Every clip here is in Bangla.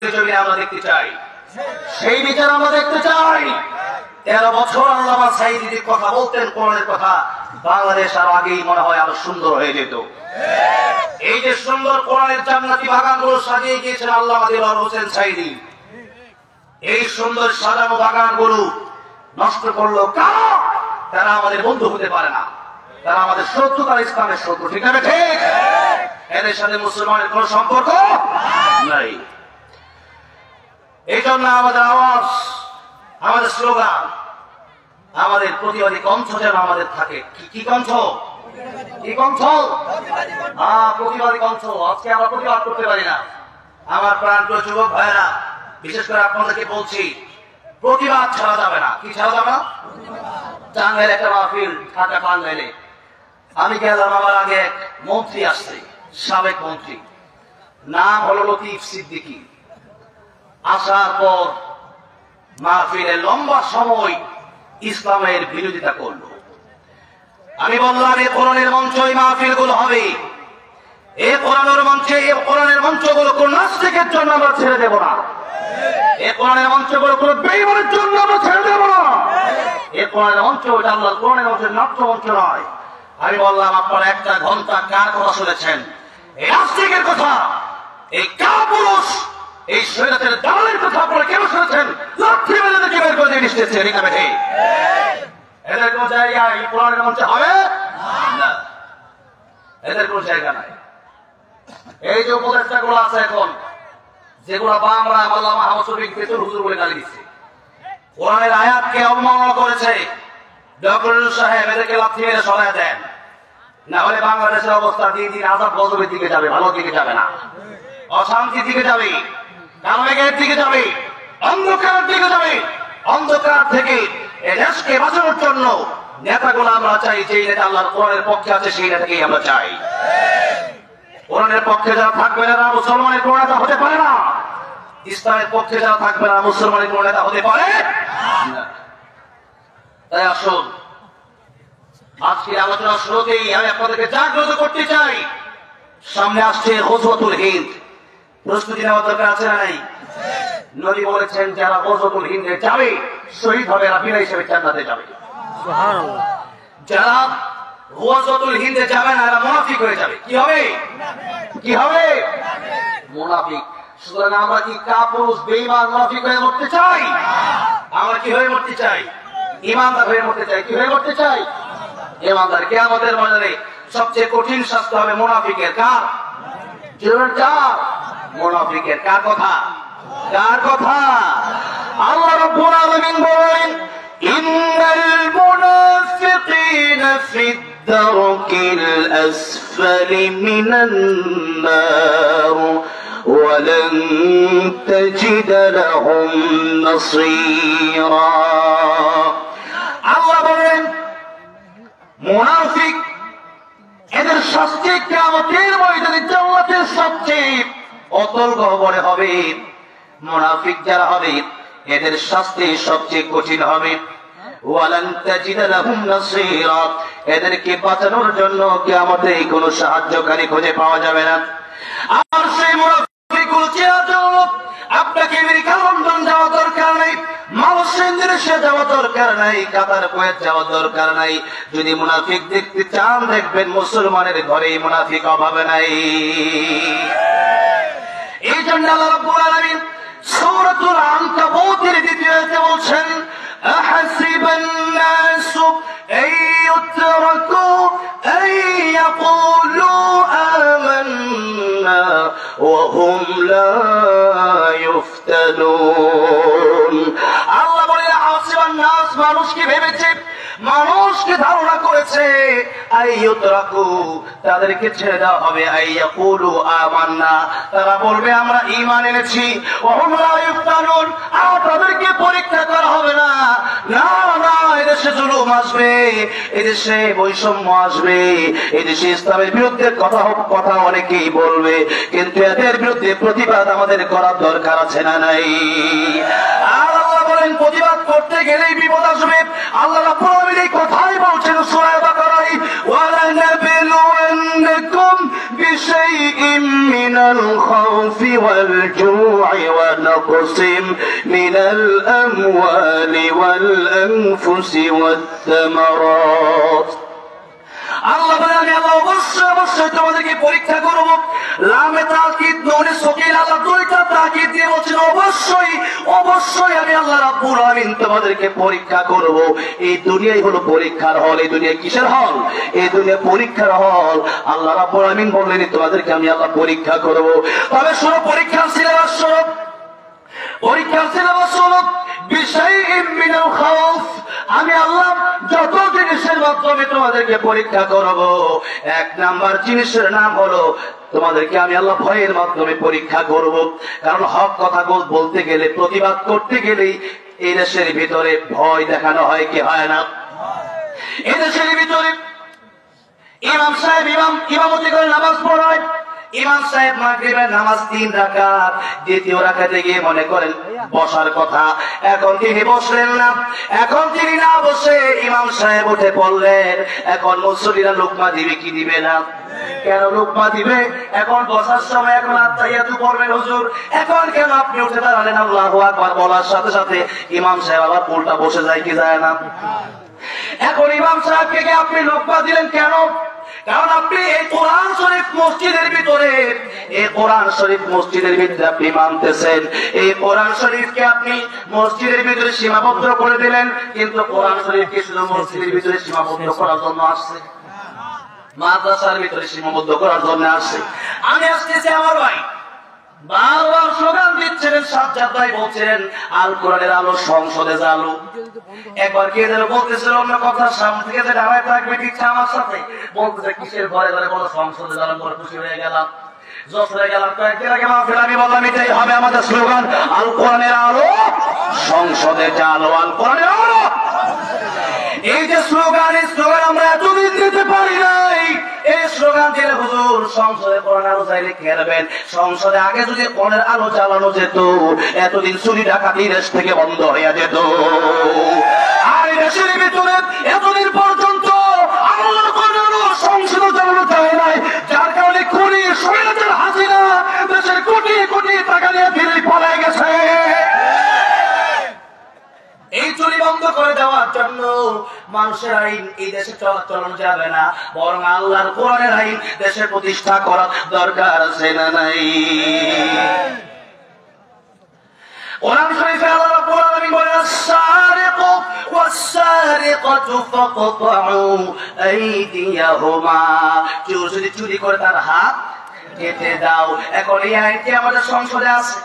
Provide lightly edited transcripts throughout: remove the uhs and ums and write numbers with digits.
আমরা দেখতে চাই, সেই বিচার আমরা দেখতে চাই। 13 বছর আল্লামা সাঈদ যদি কথা বলতেন কোরআনের কথা, বাংলাদেশ আর আগেই মনে হয় আরো সুন্দর হয়ে যেত। এই যে সুন্দর কোরআনের জান্নাতি বাগানগুলো সাজিয়ে গিয়েছেন আল্লামা দেলোয়ার হোসেন সাঈদী, এই সুন্দর সাজানো বাগানগুলো নষ্ট করলো কারা? তারা আমাদের বন্ধু হতে পারে না, তারা আমাদের শত্রু, তারা ইসলামের শত্রু। ঠিক আছে? ঠিক। এদের সাথে মুসলমানের কোন সম্পর্ক নাই। এই জন্য আমাদের আওয়াজ, আমাদের স্লোগান, আমাদের প্রতিবাদী কণ্ঠ যেন আমাদের থাকে। কি কণ্ঠ? কি কণ্ঠ? প্রতিবাদী কণ্ঠ। আজকে আমরা প্রতিবাদ করতে পারি না। আমার প্রাণপ্রিয় যুবক ভাইয়েরা, বিশেষ করে আপনাদেরকে বলছি, প্রতিবাদ ছাড়া যাবে না। কি ছাড়া যাবে না? টাঙ্গাইলে একটা মাহফিল, ঢাকা টাঙ্গাইলে আমি গেলাম। আমার আগে এক মন্ত্রী আসছে, সাবেক মন্ত্রী, নাম হলো লতিফ সিদ্দিকী। আসার পর মাহফিলে লম্বা সময় ইসলামের বিরোধিতা করলো। আমি বললাম, এই কোরআনের মঞ্চ, এই মাহফিল গুলো হবে, এই কোরআনের মঞ্চে, এই কোরআনের মঞ্চগুলো কোন নাস্তিকের জন্য আমরা ছেড়ে দেব না। এই কোরআনের মঞ্চগুলো কোন বেঈমানের জন্য আমরা ছেড়ে দেব না। এই কোরআনের মঞ্চ, ওটা আল্লাহর কোরআনের মঞ্চ, নাট্য মঞ্চ নয়। আমি বললাম, আপনারা একটা ঘন্টা কার কথা শুনেছেন? এই নাস্তিকের কথা, এই কাপুরুষ, এই শরীয়তের দালালের কথা আপনারা কেন শুনেছেন? লাঠি মেরে দেখে বের করে দিয়ে নিশ্চয়ই ঠিক আছে। এদের কোন জায়গা এই কোরআনের মঞ্চে হবে না, এদের কোন জায়গা নাই। এই যে উপদেষ্টা গুলো আছে এখন, যেগুলো বাংলা আল্লামা হামসুফি পেছর হুজুর বলে গালি দিচ্ছে, কোরআনের আয়াতকে অবমাননা করেছে, ডক্টর সাহেব এদেরকে লাঠি মেরে সরায় দেন, না হলে বাংলাদেশের অবস্থা দিন দিন আযাব গজবের দিকে যাবে, ভালো দিকে যাবে না, অশান্তির দিকে যাবে, কালমেঘের দিকে যাবে, অন্ধকারের দিকে যাবে। অন্ধকার থেকে এই দেশকে বাঁচানোর জন্য নেতাগুলো আমরা চাই, যে নেতা আল্লাহর কোরআনের পক্ষে আছে সেই নেতাকেই আমরা চাই। কোরআনের পক্ষে যারা থাকবে না, মুসলমানের কোন নেতা হতে পারে না। ইসলামের পক্ষে যারা থাকবে না, মুসলমানের কোন নেতা হতে পারে না। তাই আসুন, আজকে আলোচনা শুরুতেই আমি আপনাদেরকে জাগ্রত করতে চাই। সামনে আসছে গজওয়াতুল হিন্দ, প্রস্তুতি নেওয়ার দরকার আছে না নাই? নবী বলেছেন, যারা গজওয়াতুল হিন্দে যাবে শহীদ হবে, এরা বিনা হিসেবে জান্নাতে যাবে। যারা গজওয়াতুল হিন্দে যাবে না, এরা মুনাফিক হয়ে যাবে। কি হবে? কি হবে? মুনাফিক। সুতরাং আমরা কি কাপুরুষ, বেঈমান, মুনাফিক হয়ে মরতে চাই? আমরা কি হয়ে মরতে চাই? ইমানদার হয়ে মরতে চাই। কি হয়ে মরতে চাই? ইমানদার। কিয়ামতের ময়দানে সবচেয়ে কঠিন শাস্তি হবে মুনাফিকের। কার? কার? মুনাফিকের। কার কথা? কার কথা? আল্লাহ রাব্বুল আলামিন বলেন, ইন্নাল মুনাফিকিনা ফিদ দারকিল আসফালি মিনান নার ওয়া লান তাজিদ লাহুম নাসীরা। আল্লাহ বলেন, মুনাফিক, এদের শাস্তি কিয়ামতের ময়দানে জান্নাতের সবচেয়ে অতল গহ্বরে হবে। মুনাফিক যারা হবে, এদের শাস্তি সবচেয়ে কঠিন হবে। ওয়ালান তাজিদ লাহুম নাসীরা, এদেরকে বাঁচানোর জন্য কিয়ামতে কোনো সাহায্যকারী খুঁজে পাওয়া যাবে না। আর সেই মুনাফিকগুলো চেনার জন্য আপনাকে আমেরিকা, লন্ডন যাওয়া দরকার নেই, মালয়েশিয়া যাওয়া দরকার নাই, কাতার, কুয়েত যাওয়া দরকার নাই। যদি মুনাফিক দেখতে চান, দেখবেন মুসলমানের ঘরে মুনাফিক অভাবে নাই। এই জন্য আল্লাহ রাব্বুল আলামিন সূরাতুল আনকাবুতের 2য় আয়াতে বলছেন, আহাসিবান নাসু আইয়ুতরাকু আইয়াকুলু আমান্না ওয়া হুম লা ইফতানুন। আল্লাহ বলেন, আহাসিবান নাস, মানুষ কি ভেবেছে, মানুষকে ধারণা করেছে, আইয়ুতরাকু, তাদেরকে ছেড়ে দেওয়া হবে, আইয়াকুলু আমান্না, তারা বলবে আমরা ঈমান এনেছি, ওয়া হুম লা ইফতানুন, আর তাদেরকে পরীক্ষা করা হবে না। না না, এদেশে জুলুম আসবে, এদেশে বৈষম্য আসবে, এদেশে ইসলামের বিরুদ্ধে কথা অনেকেই বলবে, কিন্তু এদের বিরুদ্ধে প্রতিবাদ আমাদের করার দরকার আছে না নাই? আর আল্লাহ বলেন, প্রতিবাদ করতে গেলেই বিপদ আসবে। আল্লাহ রাব্বুল আলামিন এই কথাই বলছেন সূরা বাকারায়, ওয়ালা নাবলুওয়ান্নাকুম بشيء من الخوف والجوع ونقص من الأموال والأنفس والثمرات আল্লাহ বলে আমি আল্লাহ অবশ্যই অবশ্যই তোমাদেরকে পরীক্ষা করব। লামে তাকিদ নুনে সকিন আল্লাহ দুইটা তাকিদ দিয়ে বলছেন অবশ্যই অবশ্যই আমি আল্লাহ রাব্বুল আলামিন তোমাদেরকে পরীক্ষা করব। এই দুনিয়াই হলো পরীক্ষার হল। এই দুনিয়া কিসের হল? এই দুনিয়া পরীক্ষার হল। আল্লাহ রাব্বুল আলামিন বললেন তোমাদেরকে আমি আল্লাহ পরীক্ষা করব। তবে শুনো পরীক্ষার সিলেবাস শুনো, পরীক্ষার সিলেবাস হলো বিশাইইন মিনাল খাউফ। আমি আল্লাহ যত জিনিসের মাধ্যমে তোমাদেরকে পরীক্ষা করব, এক নাম্বার জিনিসের নাম হলো তোমাদেরকে আমি আল্লাহ ভয়ের মাধ্যমে পরীক্ষা করব। কারণ হক কথা বলতে গেলে, প্রতিবাদ করতে গেলেই এই দেশের ভিতরে ভয় দেখানো হয় কি হয় না? এই দেশের ভিতরে ইমাম সাহেব ইমামতি করে নামাজ পড়ায়। ইমাম সাহেব মাগরিবের নামাজ 3 রাকাত, দ্বিতীয় রাকাতে গিয়ে মনে করেন বসার কথা, এখন তিনি বসলেন না। এখন তিনি না বসে ইমাম সাহেব উঠে পড়লেন। এখন মুসল্লিরা লোকমা দিবে কি দিবে না? কেন লোকমা দিবে? এখন বসার সময় এখন আত্তাহিয়াতু পড়বেন হুজুর, এখন কেন আপনি উঠে দাঁড়ালেন আল্লাহু আকবার বলার সাথে সাথে ইমাম সাহেব আবার উল্টা বসে যায় কি যায় না? এখন ইমাম সাহেবকে আপনি লোকমা দিলেন কেন? কারণ আপনি এই কোরআন শরীফ মসজিদের ভিতরে, এই কোরআন শরীফ মসজিদের ভিতরে আপনি মানতেছেন। এই কোরআন শরীফকে আপনি মসজিদের ভিতরে সীমাবদ্ধ করে দিলেন, কিন্তু কোরআন শরীফকে শুধু মসজিদের ভিতরে সীমাবদ্ধ করার জন্য আসছে, মাদ্রাসার ভিতরে সীমাবদ্ধ করার জন্য আসছে। আমি আসতেছি আমার ভাই বারবার স্লোগান দিচ্ছিলেন, সাজ্জাদ ভাই বলছিলেন আল কোরআনের আলো সংসদে জ্বালো। একবার কে যেন বলতেছিল অন্য কথা, সামনে থেকে যে দাঁড়ায় থাকবে ঠিক আমার সাথে বলতেছে কিসের ঘরে ঘরে বলো সংসদে জ্বালো, বড় খুশি হয়ে গেলাম। যশোরে গেলাম কয়েকদিন আগে মাহফিল, আমি বললাম এটাই হবে আমাদের স্লোগান, আল কোরআনের আলো সংসদে জ্বালো, আল কোরআনের আলো। এই যে স্লোগান, এই স্লোগান আমরা এতদিন দিতে পারি নাই। এই স্লোগান দিলে হুজুর সংসদে কোরআনের আলো চাইলে খেলবেন। সংসদে আগে যদি কোরআনের আলো চালানো যেত, এতদিন চুরি ডাকাতি দেশ থেকে বন্ধ হয়ে যেত। আর দেশের ভিতরে এতদিন পর্যন্ত আল্লাহর কোরআনের আলো সংসদে চালানো যায় নাই, যার কারণে খুনি স্বৈরাচার হাসিনা দেশের কোটি কোটি টাকা নিয়ে দিল্লি পালায় গেছে। এই চুরি বন্ধ করে দেওয়ার জন্য মানুষের আইন এই দেশে চালানো যাবে না, বরং আল্লাহর কোরআনের আইন দেশে প্রতিষ্ঠা করা দরকার আছে না নাই? কোরআন শরীফে আল্লাহ রাব্বুল আলামিন বলেন আস-সারিকু ওয়াস-সারিকাতু ফাকতাউ আইদিয়াহুমা, কেউ যদি চুরি করে তার হাত কেটে দাও। এখন এই আইন কি আমাদের সংসদে আছে?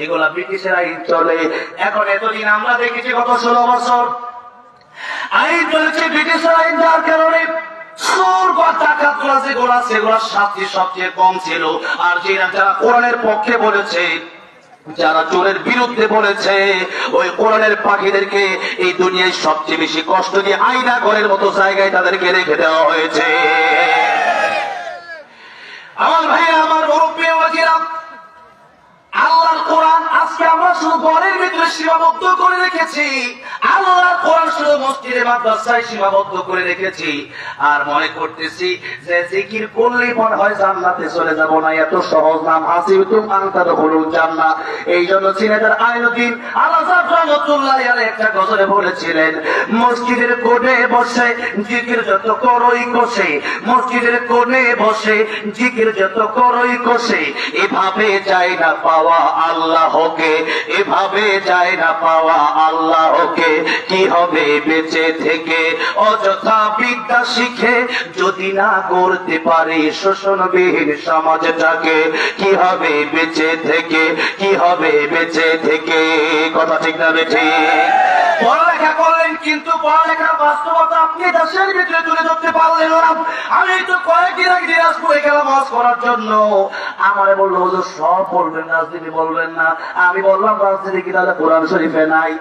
এগুলা ব্রিটিশের আইন চলে। এখন এতদিন আমরা দেখেছি গত 16 বছর আইন চলেছে ব্রিটিশের আইন, যার কারণে চোর বা ডাকাতরা যেগুলো সেগুলোর শাস্তি সবচেয়ে কম ছিল। আর যারা কোরআনের পক্ষে বলেছে, যারা চোরের বিরুদ্ধে বলেছে, ওই কোরআনের পাখিদেরকে এই দুনিয়ায় সবচেয়ে বেশি কষ্ট দিয়ে আয়না ঘরের মতো জায়গায় তাদেরকে রেখে দেওয়া হয়েছে। আমার ভাই, আমার মুরব্বী ওয়াজিরা, আল্লাহর কোরআন আজকে আমরা শুধু ঘরের ভিতরে সীমাবদ্ধ করে রেখেছি। আল্লাহর কোরআন শুধু মসজিদে মাদ্রাসায় সীমাবদ্ধ করে রেখেছি। আর মনে করতেছি যে জিকির করলেই মনে হয় জান্নাতে চলে যাব না, এত সহজ নাম হাসিবতুম আন তাদখুলুল জান্নাহ। এই জন্য সিনেদার আইনুদ্দিন আল-আযহার রাহমাতুল্লাহ আলাইহি একটা গজলে বলেছিলেন, মসজিদের কোণে বসে জিকির যত করই কষে, মসজিদের কোণে বসে জিকির যত করই কষে, এভাবে যায় না পাওয়া আল্লাহকে, এভাবে যায় না পাওয়া আল্লাহকে। কি হবে বেঁচে থেকে অযথা বিদ্যা শিখে, যদি না করতে পারি শোষণবিহীন সমাজটাকে? কি হবে বেঁচে থেকে, কি হবে বেঁচে থেকে? কথা ঠিক না বেঠি? পড়ালেখা করলেন কিন্তু পড়ালেখার বাস্তবতা আপনি দেশের ভিতরে তুলে ধরতে পারলেন না। আমি তো কয়েকদিন আগে দিনাজপুরে গেলাম ওয়াজ করার জন্য। আমারে বললো হুজুর সব বলবেন, রাজনীতি বলবেন না। আমি বললাম রাজনীতি কি তাহলে কোরআন শরীফে নাই?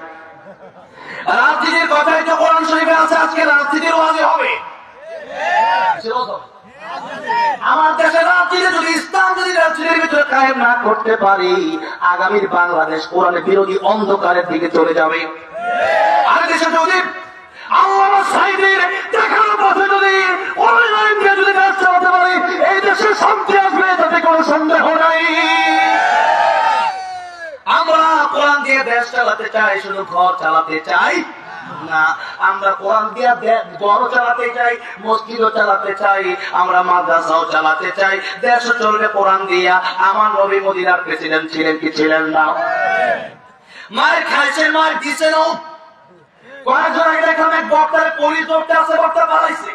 রাজনীতির কথাই তো কোরআন শরীফে আছে। আজকে রাজনীতির ওয়াজে হবে। আমার দেশের রাজনীতি যদি ইসলাম যদি রাজনীতির ভিতরে কায়েম না করতে পারি, আগামীর বাংলাদেশ কোরআনের বিরোধী অন্ধকারের দিকে চলে যাবে। আর দেশে যদি আল্লামা সাঈদীর দেখানো কাছে যদি অনলাইনকে যদি কাজ চালাতে পারি এই দেশে শান্তি আসবে, তাতে কোনো সন্দেহ নাই। আমরা কোরআন দিয়ে দেশ চালাতে চাই, শুধু ঘর চালাতে চাই না, আমরা কোরআন দিয়ে ঘরও চালাতে চাই, মসজিদও চালাতে চাই, আমরা মাদ্রাসাও চালাতে চাই। দেশও চলবে কোরআন দিয়া। আমার নবী মদিনার প্রেসিডেন্ট ছিলেন কি ছিলেন না? মায়ের খাইছেন, মায়ের দিছেন। কয়েকজন আগে দেখলাম এক বক্তার পুলিশ ধরতে আছে, বক্তা পালাইছে।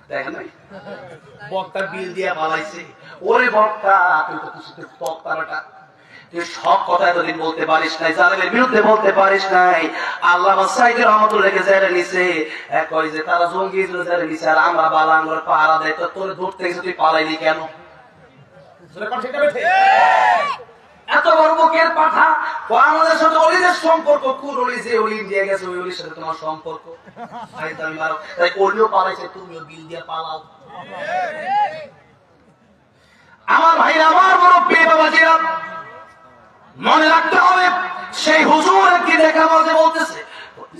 দেখেন নাই বক্তার বিল দিয়ে পালাইছে। ওরে বক্তা, কিন্তু কিছুতে বক্তারটা সব কথা এতদিন বলতে পারিস নাই, জালেমের বিরুদ্ধে বলতে পারিস নাই। আল্লাহ সাইদের রহমতুল্লাহকে জেলে নিছে, কয় যে তারা জঙ্গি জেলে নিছে, আর আমরা বালাঙ্গর পাহারা দেয়, তো তোর ধরতে গেছে, তুই পালাইলি কেন? এত বড় বুকের পাঠা, আমাদের সাথে অলিদের সম্পর্ক, কোন অলি যে অলি দিয়ে গেছে ওই অলির সাথে তোমার সম্পর্ক, তাই অলিও পালাইছে, তুমিও বিল দিয়ে পালাও। আমার ভাইরা, আমার বড় প্রিয় বাবাজিরা, মনে রাখতে হবে সেই হুজুর কি দেখা মাঝে বলতেছে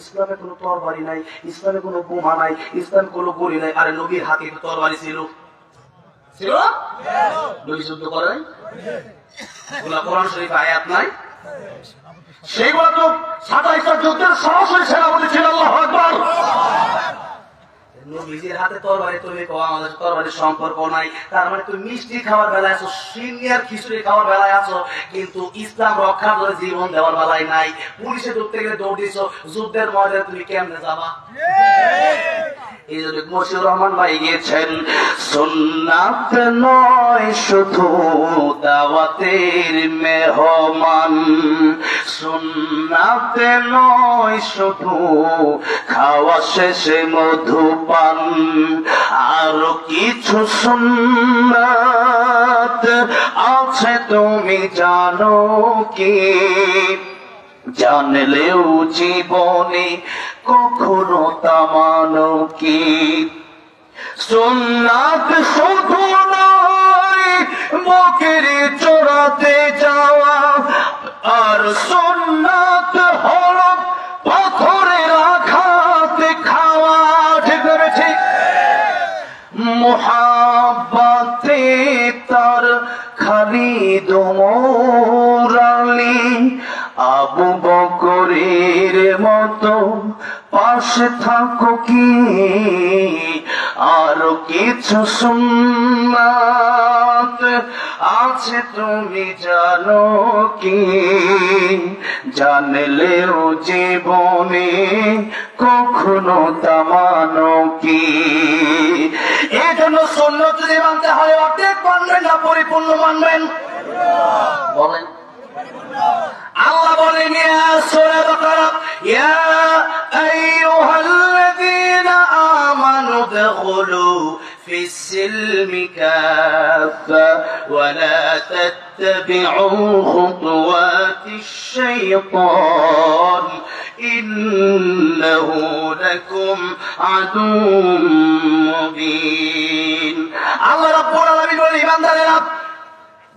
ইসলামে কোনো তরবারি নাই, ইসলামে কোনো বোমা নাই, ইসলাম কোনো গড়ি নাই। আরে নবীর হাতে তরবারি ছিল, ছিল না? নবী যুদ্ধ করে নাই? কোরআন শরীফ আয়াত নাই? সেইগুলো তো 27টা যুদ্ধের সরাসরি সেনাপতি ছিল। আল্লাহু আকবার। নবীজির হাতে তরবারি, তুমি কও আমাদের তরবারির সম্পর্ক নাই। তার মানে তুমি মিষ্টি খাওয়ার বেলায় আছো, সিনিয়র খিচুড়ি খাওয়ার বেলায় আছো, কিন্তু ইসলাম রক্ষার জন্য জীবন দেওয়ার বেলায় নাই। পুলিশে ধরতে গেলে দৌড় দিচ্ছ, যুদ্ধের ময়দানে তুমি কেমনে যাবা? এই জন্য মশিউর রহমান ভাই গিয়েছেন, সুন্নাত নয় শুধু দাওয়াতের মেহমান, সুন্নাত নয় শুধু খাওয়া শেষে মধুপান, আরো কিছু সুন্নাত আছে তুমি জানো কি? জানলেও জীবনে কখনো তা মানো কি? সুন্নাত শুধু নয় বকের চড়াতে যাওয়া, আর সুন্নাত হলো পাথরের আঘাত খাওয়া। ঠিক করেছি? মুহাব্বতে তার খালিদ ওমর আলী আবু বকরের মতো পাশে থাকো কি? আর কিছু সুন্নাত আছে তুমি জানো কি? জানলেও জীবনে কখনো তা মানো কি? এই জন্য সুন্নাত যদি মানতে হয় অর্ধেক মানবেন না পরিপূর্ণ মানবেন? বলেন। আল্লাহ বলেন সূরা বাকারা, ইয়া আইয়ুহাল্লাযীনা আমানু দুখুলু ফিস সিলমি কাফা ওয়া লা তাত্তাবি'উ খুতুওয়াতিশ শাইতান ইন্নাহু লাকুম আদুউম মুবিন। আল্লাহ রাব্বুল আলামিন বলেন, ঈমানদারেরা,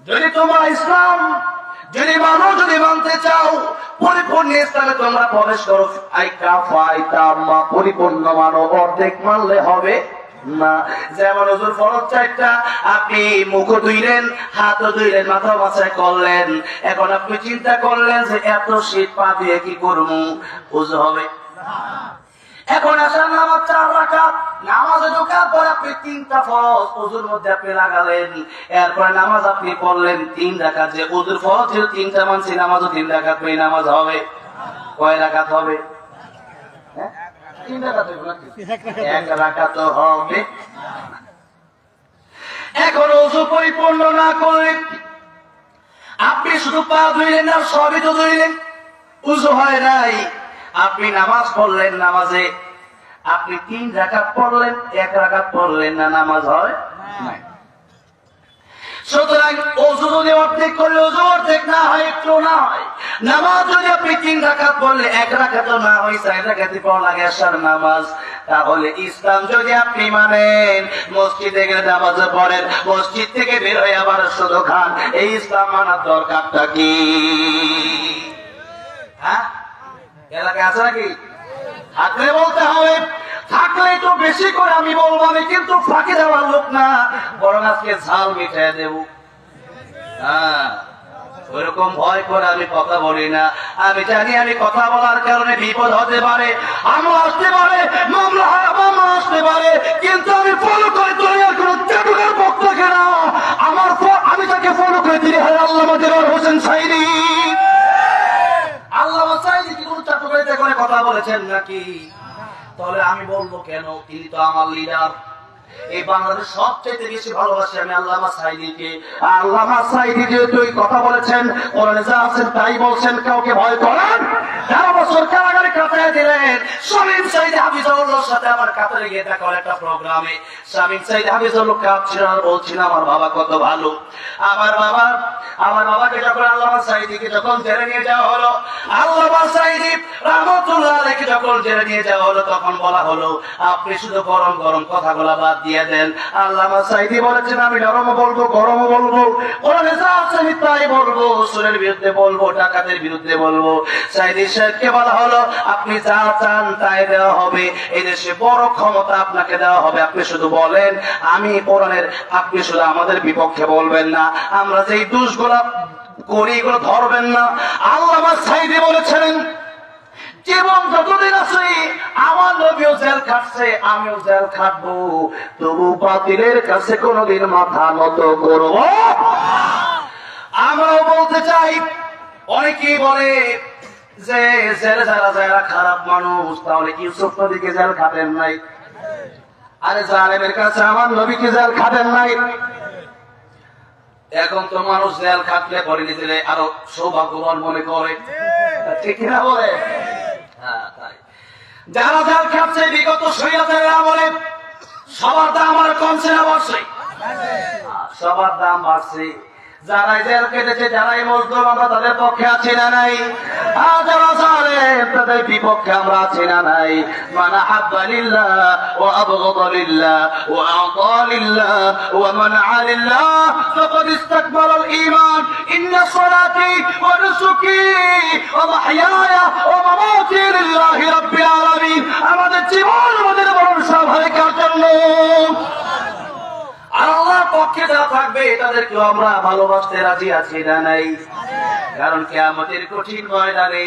যদি তোমরা ইসলাম যদি মানো, যদি মানতে চাও, পরিপূর্ণ ইসলামে তোমরা প্রবেশ করো, পরিপূর্ণ মানো। অর্ধেক মানলে হবে না। যেমন হুজুর ফরজ 4টা, আপনি মুখও ধুইলেন, হাতও ধুইলেন, মাথা মাথায় করলেন, এখন আপনি চিন্তা করলেন যে এত শীত পা দিয়ে কি করবো, ওযু হবে না। এখন আসার নামাজ 4 রাকাত, নামাজে ঢোকার পর আপনি 3টা ফরজ ওযুর মধ্যে আপনি লাগালেন, এরপর নামাজ আপনি পড়লেন 3 রাকাত। যে ওযুর ফরজ ছিল 3টা, মানছি নামাজও 3 রাকাত, এই নামাজ হবে কয় রাকাত হবে? 3 রাকাত হবে নাকি? 1 রাকাত হবে। এখন ওযু পরিপূর্ণ না করলে আপনি শুধু পা ধুইলেন না, সবই তো ধুইলেন, ওযু হয় নাই। আপনি নামাজ পড়লেন, নামাজে আপনি 3 রাকাত পড়লেন, 1 রাকাত পড়লেন না, নামাজ হয় না। সুতরাং ওযু যদি অর্ধেক করলে ওযু অর্ধেক না হয়, একটু না হয়। নামাজ যদি আপনি 3 রাকাত পড়লে 1 রাকাত না হয়, 4 রাকাতই পড়া লাগে আসার নামাজ, তাহলে ইসলাম যদি আপনি মানেন, মসজিদে গেলে নামাজও পড়েন, মসজিদ থেকে বের হয়ে আবার শুধু খান, এই ইসলাম মানার দরকারটা কি? হ্যাঁ, এলাকায় আছে নাকি? হাতে বলতে হবে থাকলে একটু বেশি করে আমি বলবো, আমি কিন্তু ফাঁকি দেওয়ার লোক না, বরং আজকে ঝাল মিটাই দেব। হ্যাঁ, ওইরকম ভয় করে আমি কথা বলি না। আমি জানি আমি কথা বলার কারণে বিপদ হতে পারে, আমলা আসতে পারে, মামলা আসতে পারে, কিন্তু আমি ফলো করে দুনিয়ার কোন চাটুকার বক্তাকে না, আমি তাকে ফলো করে দিই আল্লামা দেওয়ার হোসেন সাইদি। আল্লামা সাইদি কি কোন চাটুকারিতে করে কথা বলেছেন নাকি? তাহলে আমি বলবো কেন? তিনি তো আমার লিডার। এই বাংলাদেশ সবচেয়ে বেশি ভালোবাসি আমি আল্লামা সাইদিকে। আল্লামা সাইদি যেহেতু এই কথা বলেছেন, কোরআনে যা আছে তাই বলছেন, কাউকে ভয় করেন? 13 বছর কারাগারে কাটায় দিলেন শামীম সাইদি হাফিজাহুল্লাহর সাথে আমার কাতারে গিয়ে দেখা হলো একটা প্রোগ্রামে। শামীম সাইদি হাফিজাহুল্লাহ কাঁদছিলেন আর বলছিলেন আমার বাবা কত ভালো। আমার বাবাকে যখন আল্লামা সাইদিকে যখন জেলে নিয়ে যাওয়া হলো, আল্লামা সাইদি রাহমাতুল্লাহ আলাইহি যখন জেলে নিয়ে যাওয়া হলো, তখন বলা হলো আপনি শুধু গরম গরম কথাগুলো বাদ দিয়ে দেন। আল্লামা সাইদি বলেছেন আমি নরম বলবো, গরম বলবো, কোরআনে যা আছে আমি তাই বলবো, সুরের বিরুদ্ধে বলবো, ডাকাতের বিরুদ্ধে বলবো। সাইদি সাহেবকে বলা হলো আপনি যা চান তাই দেওয়া হবে, এই দেশে বড় ক্ষমতা আপনাকে দেওয়া হবে, আপনি শুধু বলেন আমি কোরআনের, আপনি শুধু আমাদের বিপক্ষে বলবেন না, আমরা যেই দোষগুলো করি এগুলো ধরবেন না। আল্লামা সাইদি বলেছিলেন জীবন যতদিন আছে আমার নবীও জেল খাটছে, আমিও জেল খাটবো, তবু বাতিলের কাছে কোনদিন মাথা নত করব। আমরাও বলতে চাই, অনেকেই বলে যে জেলে যারা খারাপ মানুষ, তাহলে ইউসুফ নবীকে জেল খাটেন নাই? আরে জালেমের কাছে আমার নবীকে জেল খাটেন নাই? এখন তো মানুষ জেল খাটলে করে নিজেরে আরো সৌভাগ্যবান মনে করে, ঠিক না বলে? যারা জেল খাটছে বিগত স্বৈরাচারের আমলে সবার দাম আর কমছে না বাড়ছে? সবার দাম বাড়ছে। যারাই জেল কেটেছে, যারাই মজলুম, আমরা তাদের পক্ষে আছি না নাই? আর যারা জালেম তাদের বিপক্ষে আমরা আছি না নাই? মান আহাব্বা লিল্লাহ ওয়া আবগাদা লিল্লাহ ওয়া আ'তা লিল্লাহ ওয়া মানআ লিল্লাহ ফাকাদ ইসতাকবালা আল-ঈমান। ইন্না সালাতি ওয়া নুসুকি ওয়া মাহইয়ায়া ওয়া মামাতি লিল্লাহি রাব্বিল আলামিন। আমাদের জীবন, আমাদের মরণ সব হয় কার জন্য? আর আল্লাহর পক্ষে যারা থাকবে তাদেরকেও আমরা ভালোবাসতে রাজি আছি না নাই? কারণ কিয়ামতের কঠিন ময়দানে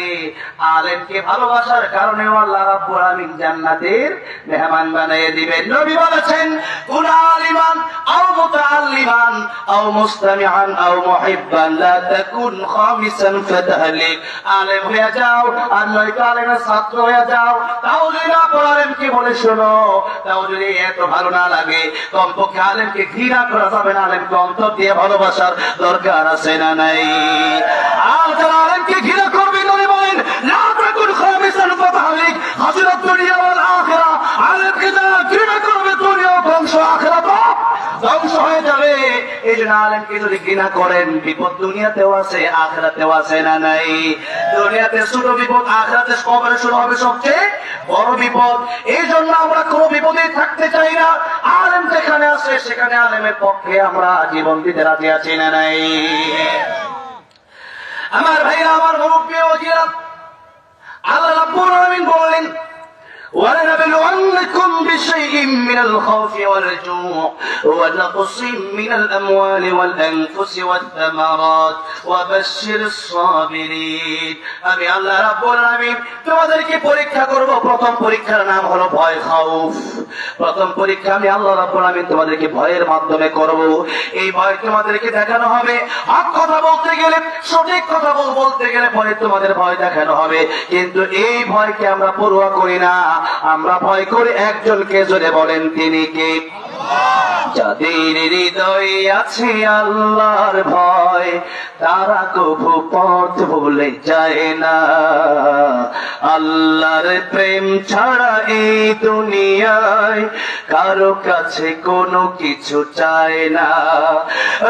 আলেমকে ভালোবাসার কারণে আল্লাহ রাব্বুল আলামিন জান্নাতের মেহমান বানিয়ে দিবেন। নবী বলেছেন কুন আলিমান আও মুতাআল্লিমান আও মুস্তামিআন আও মুহিব্বান লা তাকুন খামিসান ফাতাহলিক। আলেম হয়ে যাও আর নয়তো আলেমের ছাত্র হয়ে যাও, তাও যদি না আলেমকে বলে শোনো, তাও যদি এত ভালো না লাগে, কমপক্ষে আলেমকে ঘৃণা করা যাবে না, আলেমকে অন্তর দিয়ে ভালোবাসার দরকার আছে না নাই? আর যারা আলেমকে ঘৃণা করবে, নবী বলেন লা তাকুন খামিসান ফাতাহলিক। হাসিরাত দুনিয়া ওয়াল আখিরা। আলেমকে যারা ঘৃণা করবে দুনিয়া ধ্বংস, আখিরাত ধ্বংস হয়ে যাবে। এই জন্য আলেমকে যদি ঘৃণা করেন, বিপদ দুনিয়াতেও আছে আখিরাতেও আছে না নাই? দুনিয়াতে ছোট বিপদ, আখিরাতে কবরে শুরু হবে সবচেয়ে বড় বিপদ। এই জন্য আমরা কোনো বিপদে থাকতে চাই না। আলেম যেখানে আছে সেখানে আলেমের পক্ষে আমরা জীবন দিতে রাজি আছি না নাই? আমার ভাইরা, আমার মুরব্বী ওজিরা, আল্লাহ রাব্বুল আলামিন বললেন وَلَنَبْلُوَنَّكُمْ بِشَيْءٍ مِّنَ الْخَوْفِ وَالْجُوعِ وَنَقْصٍ مِّنَ الْأَمْوَالِ وَالْأَنفُسِ وَالثَّمَرَاتِ وَبَشِّرِ الصَّابِرِينَ। আমি আল্লাহ রাব্বুল আলামিন তোমাদেরকে পরীক্ষা করব। প্রথম পরীক্ষার নাম হলো ভয়, খাউফ। প্রথম পরীক্ষা আমি আল্লাহ রাব্বুল আলামিন তোমাদেরকে ভয়ের মাধ্যমে করব। এই ভয় তোমাদেরকে দেখানো হবে, হক কথা বলতে গেলে, সঠিক কথা বলতে গেলে পরে তোমাদের ভয় দেখানো হবে। কিন্তু এই ভয়কে আমরা পরোয়া করি না, আমরা ভয় করি একজনকে। জোরে বলেন তিনি কে? যাদের হৃদয়ে আছে আল্লাহর ভয়, তারা কভু পথ ভুলে যায় না। আল্লাহর প্রেম ছাড়া এই দুনিয়ায় কারো কাছে কোনো কিছু চায় না।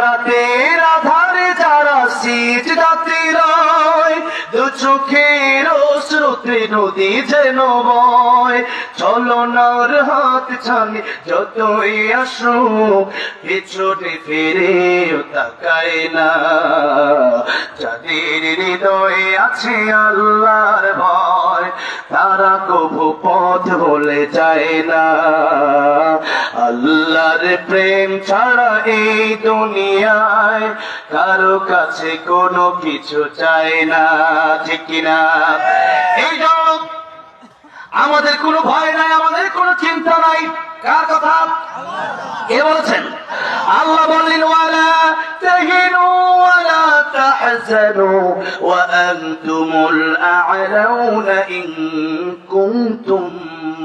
রাতের আধারে যারা সিজদাতে রয়, দু চোখের অশ্রুতে নদী যেন বয়। চলনার হাত ছানি যতই আসুক, পিছনে ফিরেও তাকায় না। যাদের হৃদয়ে আছে আল্লাহর ভয়, হয় তারা কবু পথ ভুলে যায় না। আল্লাহর প্রেম ছাড়া এই দুনিয়ায় কারো কাছে কোনো কিছু চায় না, ঠিক কিনা? এই জন্য আমাদের কোনো ভয় নাই, আমাদের কোনো চিন্তা নাই। কার কথা? কে বলেছেন? আল্লাহ বললেন ওয়ালা তাহিনু ওয়ালা তাহজানু ওয়া আনতুমুল আ'লাউনা ইন কুনতুম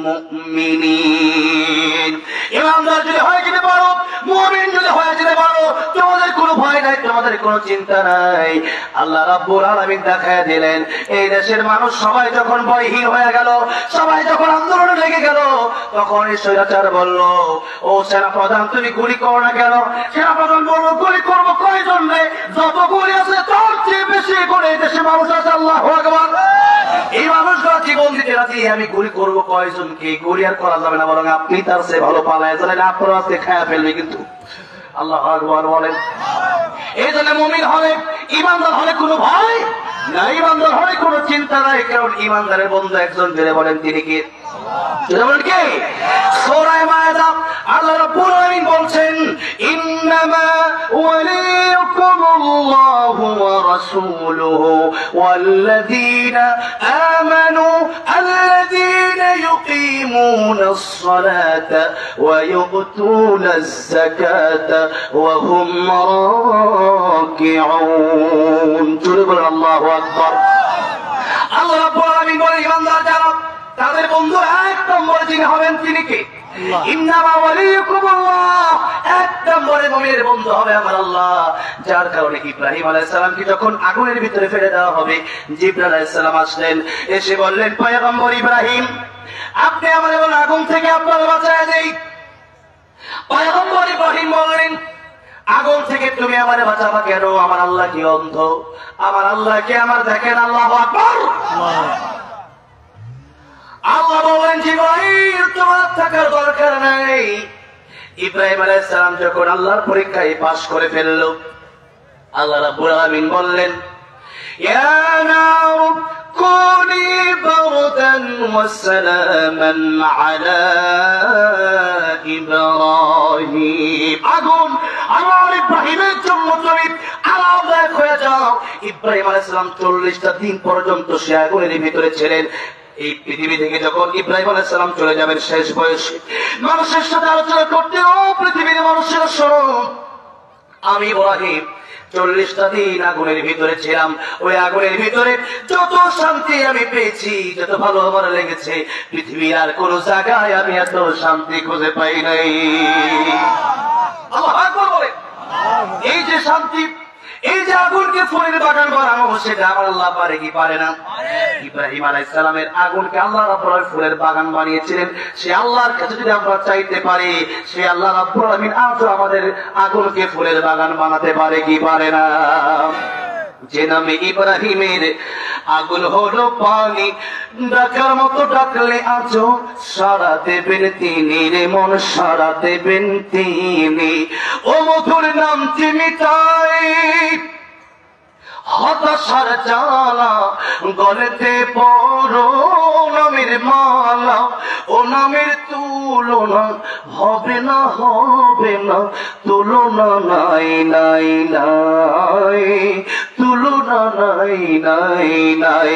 মুমিনিন। ইমানদার যদি হয়ে যেতে পারো, মুমিন যদি হয়ে যেতে পারো, তোমাদের কোনো ভয় নাই, তোমাদের কোনো চিন্তা নাই। আল্লাহ রাব্বুল আলামিন দেখায় দিলেন এই দেশের মানুষ সবাই যখন ভয়হীন হয়ে গেল, সবাই যখন আন্দোলনে লেগে গেল, তখন এই স্বৈরাচার বলল, ও সেনাপ্রধান তুমি গুলি করো না কেন? সেনাপ্রধান বলল, গুলি করবো কয়জন রে? যত গুলি আছে তার চেয়ে বেশি করে দেশে মানুষ আছে। আল্লাহু আকবার। এই মানুষগুলো জীবন দিতে রাজি, আমি গুলি করবো কয়জনকে? গুলি আর করা যাবে না, বরং আপনি তার চেয়ে ভালো পালায় জানেন, আপনারা আজকে খায়া ফেলবে কিন্তু। আল্লাহু আকবার বলেন। এই জন্য মুমিন হলে, ইমানদার হলে কোনো ভয় না, ইমানদার হলে কোনো চিন্তা নাই। কারণ ইমানদারের বন্ধু একজন, বেড়ে বলেন তিনি কে? কে? সূরা মায়েদা আল্লাহ রাব্বুল আলামিন বলছেন, ইন্নামা ওয়ালিয়ুকুমুল্লাহু ওয়া রাসূলুহু ওয়াল্লাযীনা আমানু আল্লাযীনা ইউকিমুনাস সালাতা ওয়া ইউতুনাজ যাকাতা ওয়া হুম রাকিউন। জোরে বলেন আল্লাহু আকবার। আল্লাহ রাব্বুল আলামিন বলেন ইমানদার যারা, তাদের বন্ধু এক নম্বরে যিনি হবেন তিনি কে? ইন্নামা ওয়ালিয়ুকুমুল্লাহ। এক নম্বরে মুমিনের বন্ধু হবে আমার আল্লাহ। যার কারণে ইব্রাহিম আলাইহিস সালামকে যখন আগুনের ভিতরে ফেলে দেওয়া হবে, জিবরাইল আলাইহিস সালাম আসলেন, এসে বললেন, পয়গম্বর ইব্রাহিম আপনি আমাদের আগুন থেকে আপনারা বাঁচায় দেই। পয়গম্বর ইব্রাহিম বললেন, আগুন থেকে তুমি আমারে বাঁচাবা কেন? আমার আল্লাহ কি অন্ধ? আমার আল্লাহ কি আমার দেখেন? আল্লাহু আকবার। আল্লাহ বলেন, জিবরাইল তোমার থাকার দরকার নাই। ইব্রাহিম আলাইহিস সালাম যখন আল্লাহর পরীক্ষায় পাশ করে ফেলল, আল্লাহ রাব্বুল আলামিন বললেন, ইয়া নারু কুনি বারদান ওয়া সালামান আলা ইব্রাহিম। আগুন আমার ইব্রাহিমের জন্য তুমি আলাদা হয়ে যাও। ইব্রাহিম আলাইহিস সালাম 40টা দিন পর্যন্ত সে আগুনের ভিতরে ছিলেন। এই পৃথিবী থেকে যখন ইব্রাহিম আলাইহিস সালাম চলে যাবেন শেষ বয়সে, মানুষের সাথে আলোচনা করতে, ও পৃথিবীর মানুষের শোনো, আমি ইব্রাহিম 40টা দিন আগুনের ভিতরে ছিলাম। ওই আগুনের ভিতরে যত শান্তি আমি পেয়েছি, যত ভালো আমার লেগেছে, পৃথিবীর আর কোন জায়গায় আমি এত শান্তি খুঁজে পাই নাই। আল্লাহু আকবার বলে। এই যে শান্তি, এই যে আগুনকে ফুলের বাগান বানানো, সেটা আমার আল্লাহ পারে কি পারে না? ইব্রাহিম আলাইহিস সালামের আগুনকে আল্লাহ রাব্বুল আলামিন ফুলের বাগান বানিয়েছিলেন। সে আল্লাহর কাছে যদি আমরা চাইতে পারি, সে আল্লাহ রাব্বুল আলামিন আজও আমাদের আগুনকে ফুলের বাগান বানাতে পারে কি পারে না? যে নামে ইব্রাহিমের আগুন হলো পানি, ডাকার মতো ডাকলে আজও সারা দেবেন তিনি রে মন, সারা দেবেন তিনি। ও মধুর নাম মিটাই হতাশার জ্বালা, গলেতে বড় নামের মালা, ও নামের তুলনা হবে না, হবে না, তুলনা নাই নাই নাই, তুলনা নাই নাই নাই।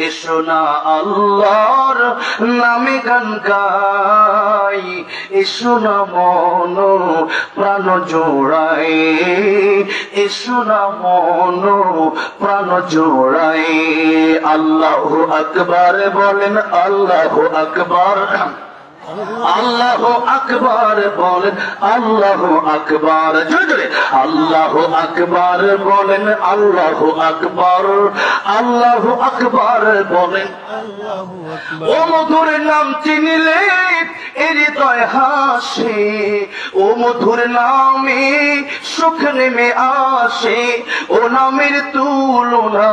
এসো না আল্লাহর নামে গান গাই, এসো না মন প্রাণ জোড়াই, এসো না মন প্রাণ জোড়াই। আল্লাহু আকবার বলেন, আল্লাহু আকবার, আল্লাহু আকবার বলেন, আল্লাহু আকবার, জোরে জোরে আল্লাহু আকবার বলেন, আল্লাহু আকবার, আল্লাহু আকবার বলেন। ও মধুর নাম চিনিলে হৃদয় হাসে, ও মধুর নামে সুখ নেমে আসে, ও নামের তুলনা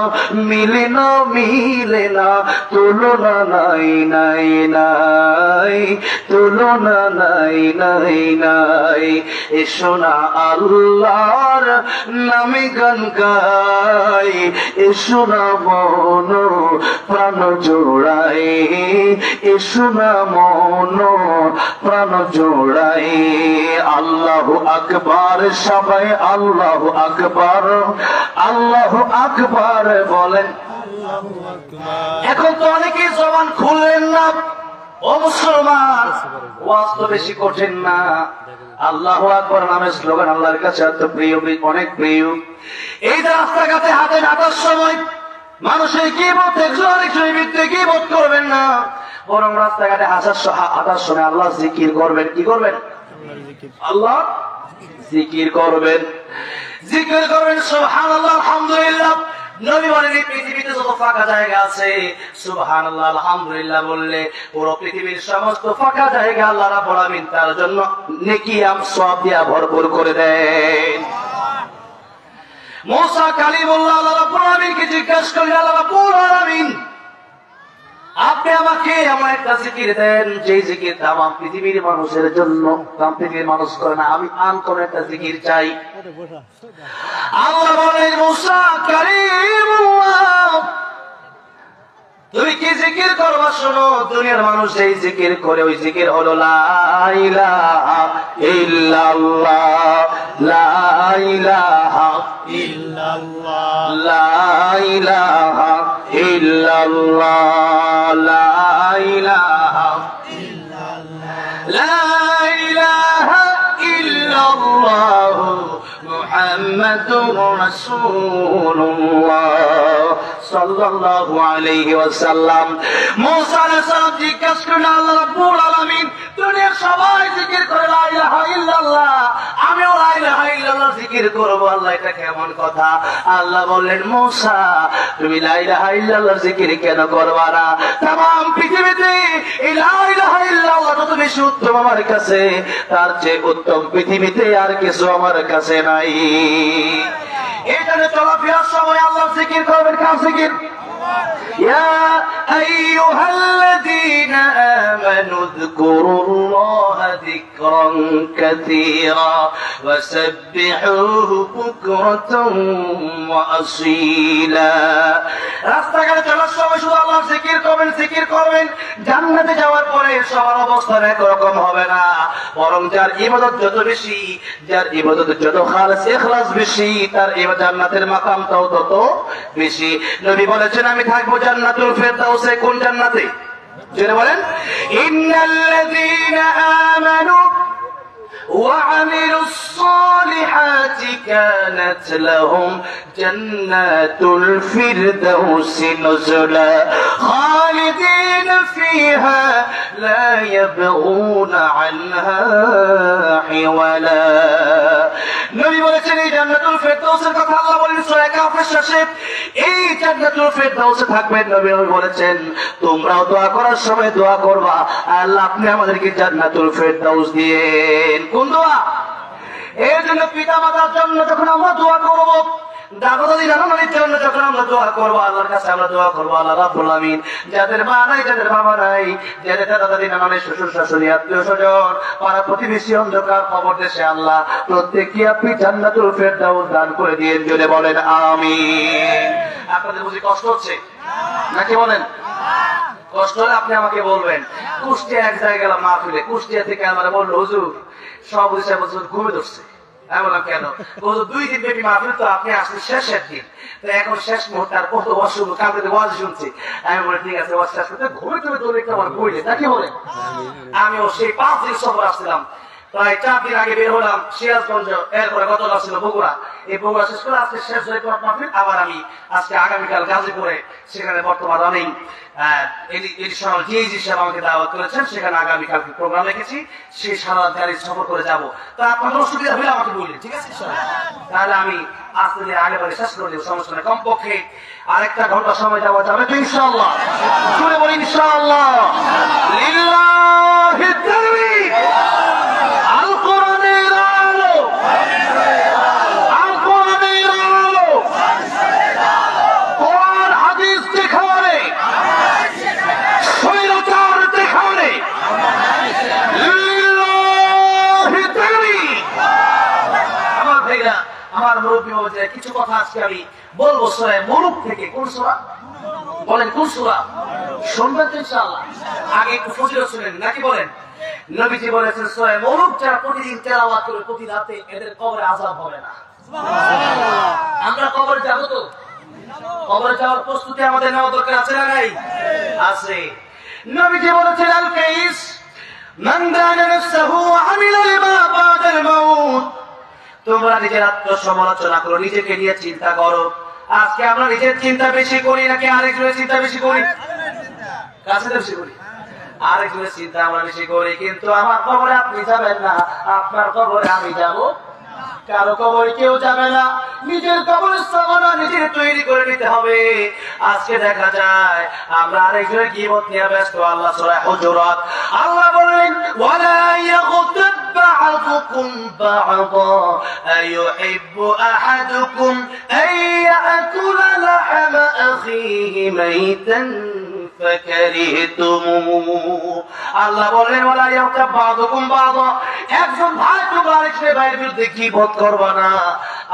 মিলে না, মিলে না, তুলনা নাই নাই নাই, তুলনা নাই নাই নাই। এসো না আল্লাহর নামে গান গাই, এসো না মন প্রাণ জোড়াই, এসো না মন প্রাণ জোড়াই। আল্লাহু আকবার, সবাই আল্লাহু আকবার, আল্লাহু আকবার বলেন। এখন তো অনেকে জবান খুললেন না। ও মুসলমান, ওয়াজ তো বেশি কঠিন না। আল্লাহু আকবার নামের স্লোগান আল্লাহর কাছে এত প্রিয়, অনেক প্রিয়। এই যে রাস্তাঘাটে হাতে হাঁটার সময় মানুষের কি বোধ দেখছো, অনেক সময় বৃত্তে কি বোধ করবেন না, বরং রাস্তাঘাটে হাঁটার সময় আল্লাহ জিকির করবেন। কি করবেন? আল্লাহ জিকির করবেন, জিকির করবেন সুবহানাল্লাহ আলহামদুলিল্লাহ। নবী বলেন এই পৃথিবীতে যত ফাঁকা জায়গা আছে সুবহানাল্লাহ আলহামদুলিল্লাহ বললে পুরো পৃথিবীর সমস্ত ফাঁকা জায়গা আল্লাহ রাব্বুল আলামিন তার জন্য নেকি সওয়াব দিয়া ভরপুর করে দেন। মুসা কালিমুল্লাহ আল্লাহ রাব্বুল আলামিনকে জিজ্ঞাসা করলেন, আল্লাহ রাব্বুল আলামিন আপনি আমাকে এমন একটা জিকির দেন যে জিকির তামাম পৃথিবীর মানুষের জন্য, পৃথিবীর মানুষ করে না, আমি আন কোন একটা জিকির চাই। আল্লাহ বলেন, মুসা কালিমুল্লাহ তুমি কি জিকির করবা শোনো। দুনিয়ার মানুষ এই জিকির করে, ওই জিকির হলো লা ইলাহা ইল্লাল্লাহ, লা ইলাহা ইল্লাল্লাহ, লা ইলাহা ইল্লাল্লাহ, লা ইলাহা ইল্লাল্লাহ, লা ইলাহা ইল্লাল্লাহ মুহাম্মাদুর রাসূলুল্লাহ সাল্লাল্লাহু আলাইহি ওয়াসাল্লাম। মুসা আলাইহিস সালাম জিজ্ঞাসা করলেন, আল্লাহ রাব্বুল আলামিন দুনিয়ার সবাই জিকির করে লা ইলাহা ইল্লাল্লাহ, আমিও লা ইলাহা ইল্লাল্লাহ জিকির করব, আল্লাহ এটা কেমন কথা? আল্লাহ বললেন, মুসা তুমি লা ইলাহা ইল্লাল্লাহ জিকির কেন করবা না? तमाम পৃথিবীতে এই লা ইলাহা ইল্লাল্লাহ যত বেশি উত্তম আমার কাছে, তার চেয়ে উত্তম পৃথিবীতে আর কিছু আমার কাছে নাই। এখানে চলাফেরার সময় আল্লাহ জিকির করবেন। কার জিকির? ইয়া আইয়ুহাল্লাযীনা আমানু যকুরুল্লাহা যিকরান কাসীরা ওয়াসাব্বিহুহু বুকরাতান ওয়া আসীলা। রাস্তাঘাটে চলার সময় শুধু আল্লাহর জিকির করবেন, জিকির করবেন। জান্নাতে যাওয়ার পরে সবার অবস্থা একরকম হবে না, বরং যার ইবাদত যত বেশি, যার ইবাদত যত খালেস ইখলাস বেশি, তার জান্নাতের মাকামটাও তত বেশি। নবী বলেছেন আমি থাকবো জান্নাতুল ফেরদাউসে। কোন জান্নাতে? জেনে বলেন, ইন্নাল্লাযীনা আমানু وعملوا الصالحات كانت لهم جنات الفردوس نزلا خالدين فيها لا يبغون عنها حولا। নবী বলেছেন এই জান্নাতুল ফেরদাউসের কথা আল্লাহ বলেন সূরা কাফের শেষে, এই জান্নাতুল ফেরদাউসে থাকবেন। নবী বলেছেন তোমরাও দোয়া করার সময় দোয়া করবা, আল্লাহ আপনি আমাদেরকে জান্নাতুল ফেরদাউস দিয়েন। কোন দোয়া? এর জন্য পিতা মাতার জন্য যখন আমরা দোয়া করব, দাদা দাদি নানা নানির জন্য যখন আমরা দোয়া করবো, আল্লাহর কাছে আমরা দোয়া করবো আল্লাহ রাব্বুল আমিন যাদের মা নাই, যাদের বাবা নাই, যাদের দাদা দাদি নানা নাই, শ্বশুর শাশুড়ি, আত্মীয় স্বজন, পাড়া প্রতিবেশী, অন্ধকার খবর দেশে, আল্লাহ প্রত্যেককে আপনি জান্নাতুল ফেরদাউস দান করে দিয়েন। জোরে বলেন আমিন। আপনাদের বুঝি কষ্ট হচ্ছে নাকি? বলেন কষ্ট হলে আপনি আমাকে বলবেন। কুষ্টিয়া এক জায়গায় গেলাম মাহফিলে, কুষ্টিয়া থেকে আমরা বললো হুজুর সব হিসাব ঘুমে ধরছে। আমি বললাম কেন? 2 দিন ব্যাপী মাহফিল তো, আপনি আসলে শেষের দিন, তো এখন শেষ মুহূর্তে আর কত অসুখ কালকে ওয়াজ শুনছি। আমি বলি ঠিক আছে ওয়াজ শেষ করতে ঘুমে তুমি দৌড়ে একটু আমার বইলে নাকি বলেন। আমিও সেই 5 দিন সফর আসছিলাম, প্রায় 4 দিন আগে বের হলাম সিরাজগঞ্জ, এরপরে গতকাল ছিল বগুড়া। এই বগুড়া শেষ করে আজকে শেষ হয়ে মাহফিল, আবার আমি আজকে আগামীকাল গাজীপুরে, সেখানে বর্তমান রানিং এডিশনাল ডিআইজি সাহেব আমাকে দাওয়াত করেছেন, সেখানে আগামীকাল প্রোগ্রাম রেখেছি, সেই সারা গাড়ি সফর করে যাব। তো আপনাদের অসুবিধা হলে আমাকে বললেন, ঠিক আছে? তাহলে আমি আজকে আগে বারে শেষ করে দেবো, সমস্যা নেই। কমপক্ষে আরেকটা ঘন্টা সময় যাওয়া যাবে তো ইনশাআল্লাহ। জোরে বলি ইনশাআল্লাহ। লিল্লাহি তাকবীর। পর্যায়ে কিছু কথা আজকে আমি বলবো সূরা মুলুক থেকে। কোন সূরা বলেন? কোন সূরা? শুনবেন তো ইনশাআল্লাহ? আগে একটু ফজিলত শুনেন নাকি বলেন? নবীজি বলেছেন সূরা মুলুক যারা প্রতিদিন তেলাওয়াত করে প্রতি রাতে এদের কবরে আযাব হবে না। সুবহানাল্লাহ। আমরা কবরে যাব তো? কবরে যাওয়ার প্রস্তুতি আমাদের নেওয়া দরকার আছে না নাই? আছে। নবীজি বলেছেন আল কাইস মান দানা নাফসাহু ওয়া আমিলা লিমা বাদাল মাউত। তোমরা নিজের আত্মসমালোচনা করো, নিজেকে নিয়ে চিন্তা করো। আজকে আমরা নিজের চিন্তা বেশি করি নাকি আরেকজনের চিন্তা বেশি করি? কাছে বেশি করি, আরেকজনের চিন্তা আমরা বেশি করি। কিন্তু আমার কবরে আপনি যাবেন না, আপনার কবরে আমি যাব। কারো কবরে কেউ যাবে না, নিজের কবরস্থান নিজের তৈরি করে নিতে হবে। আজকে দেখা যায় আমরা আরেকজনের গীবত নিয়ে ব্যস্ত। আল্লাহ সূরা হুজুরাত আল্লাহ বলেন ওয়ালা ইয়াগতাব বা'দুকুম বা'দা আইয়ুহিব্বু আহাদুকুম আইয়াকুলা লাহমা আখিহি মাইতান আল্লাহ বললেন ওয়ালা ইয়াগতাব বা'দুকুম বা'দা, একজন ভাই তোমরা আরেকজনের ভাইয়ের বিরুদ্ধে গীবত করবে না।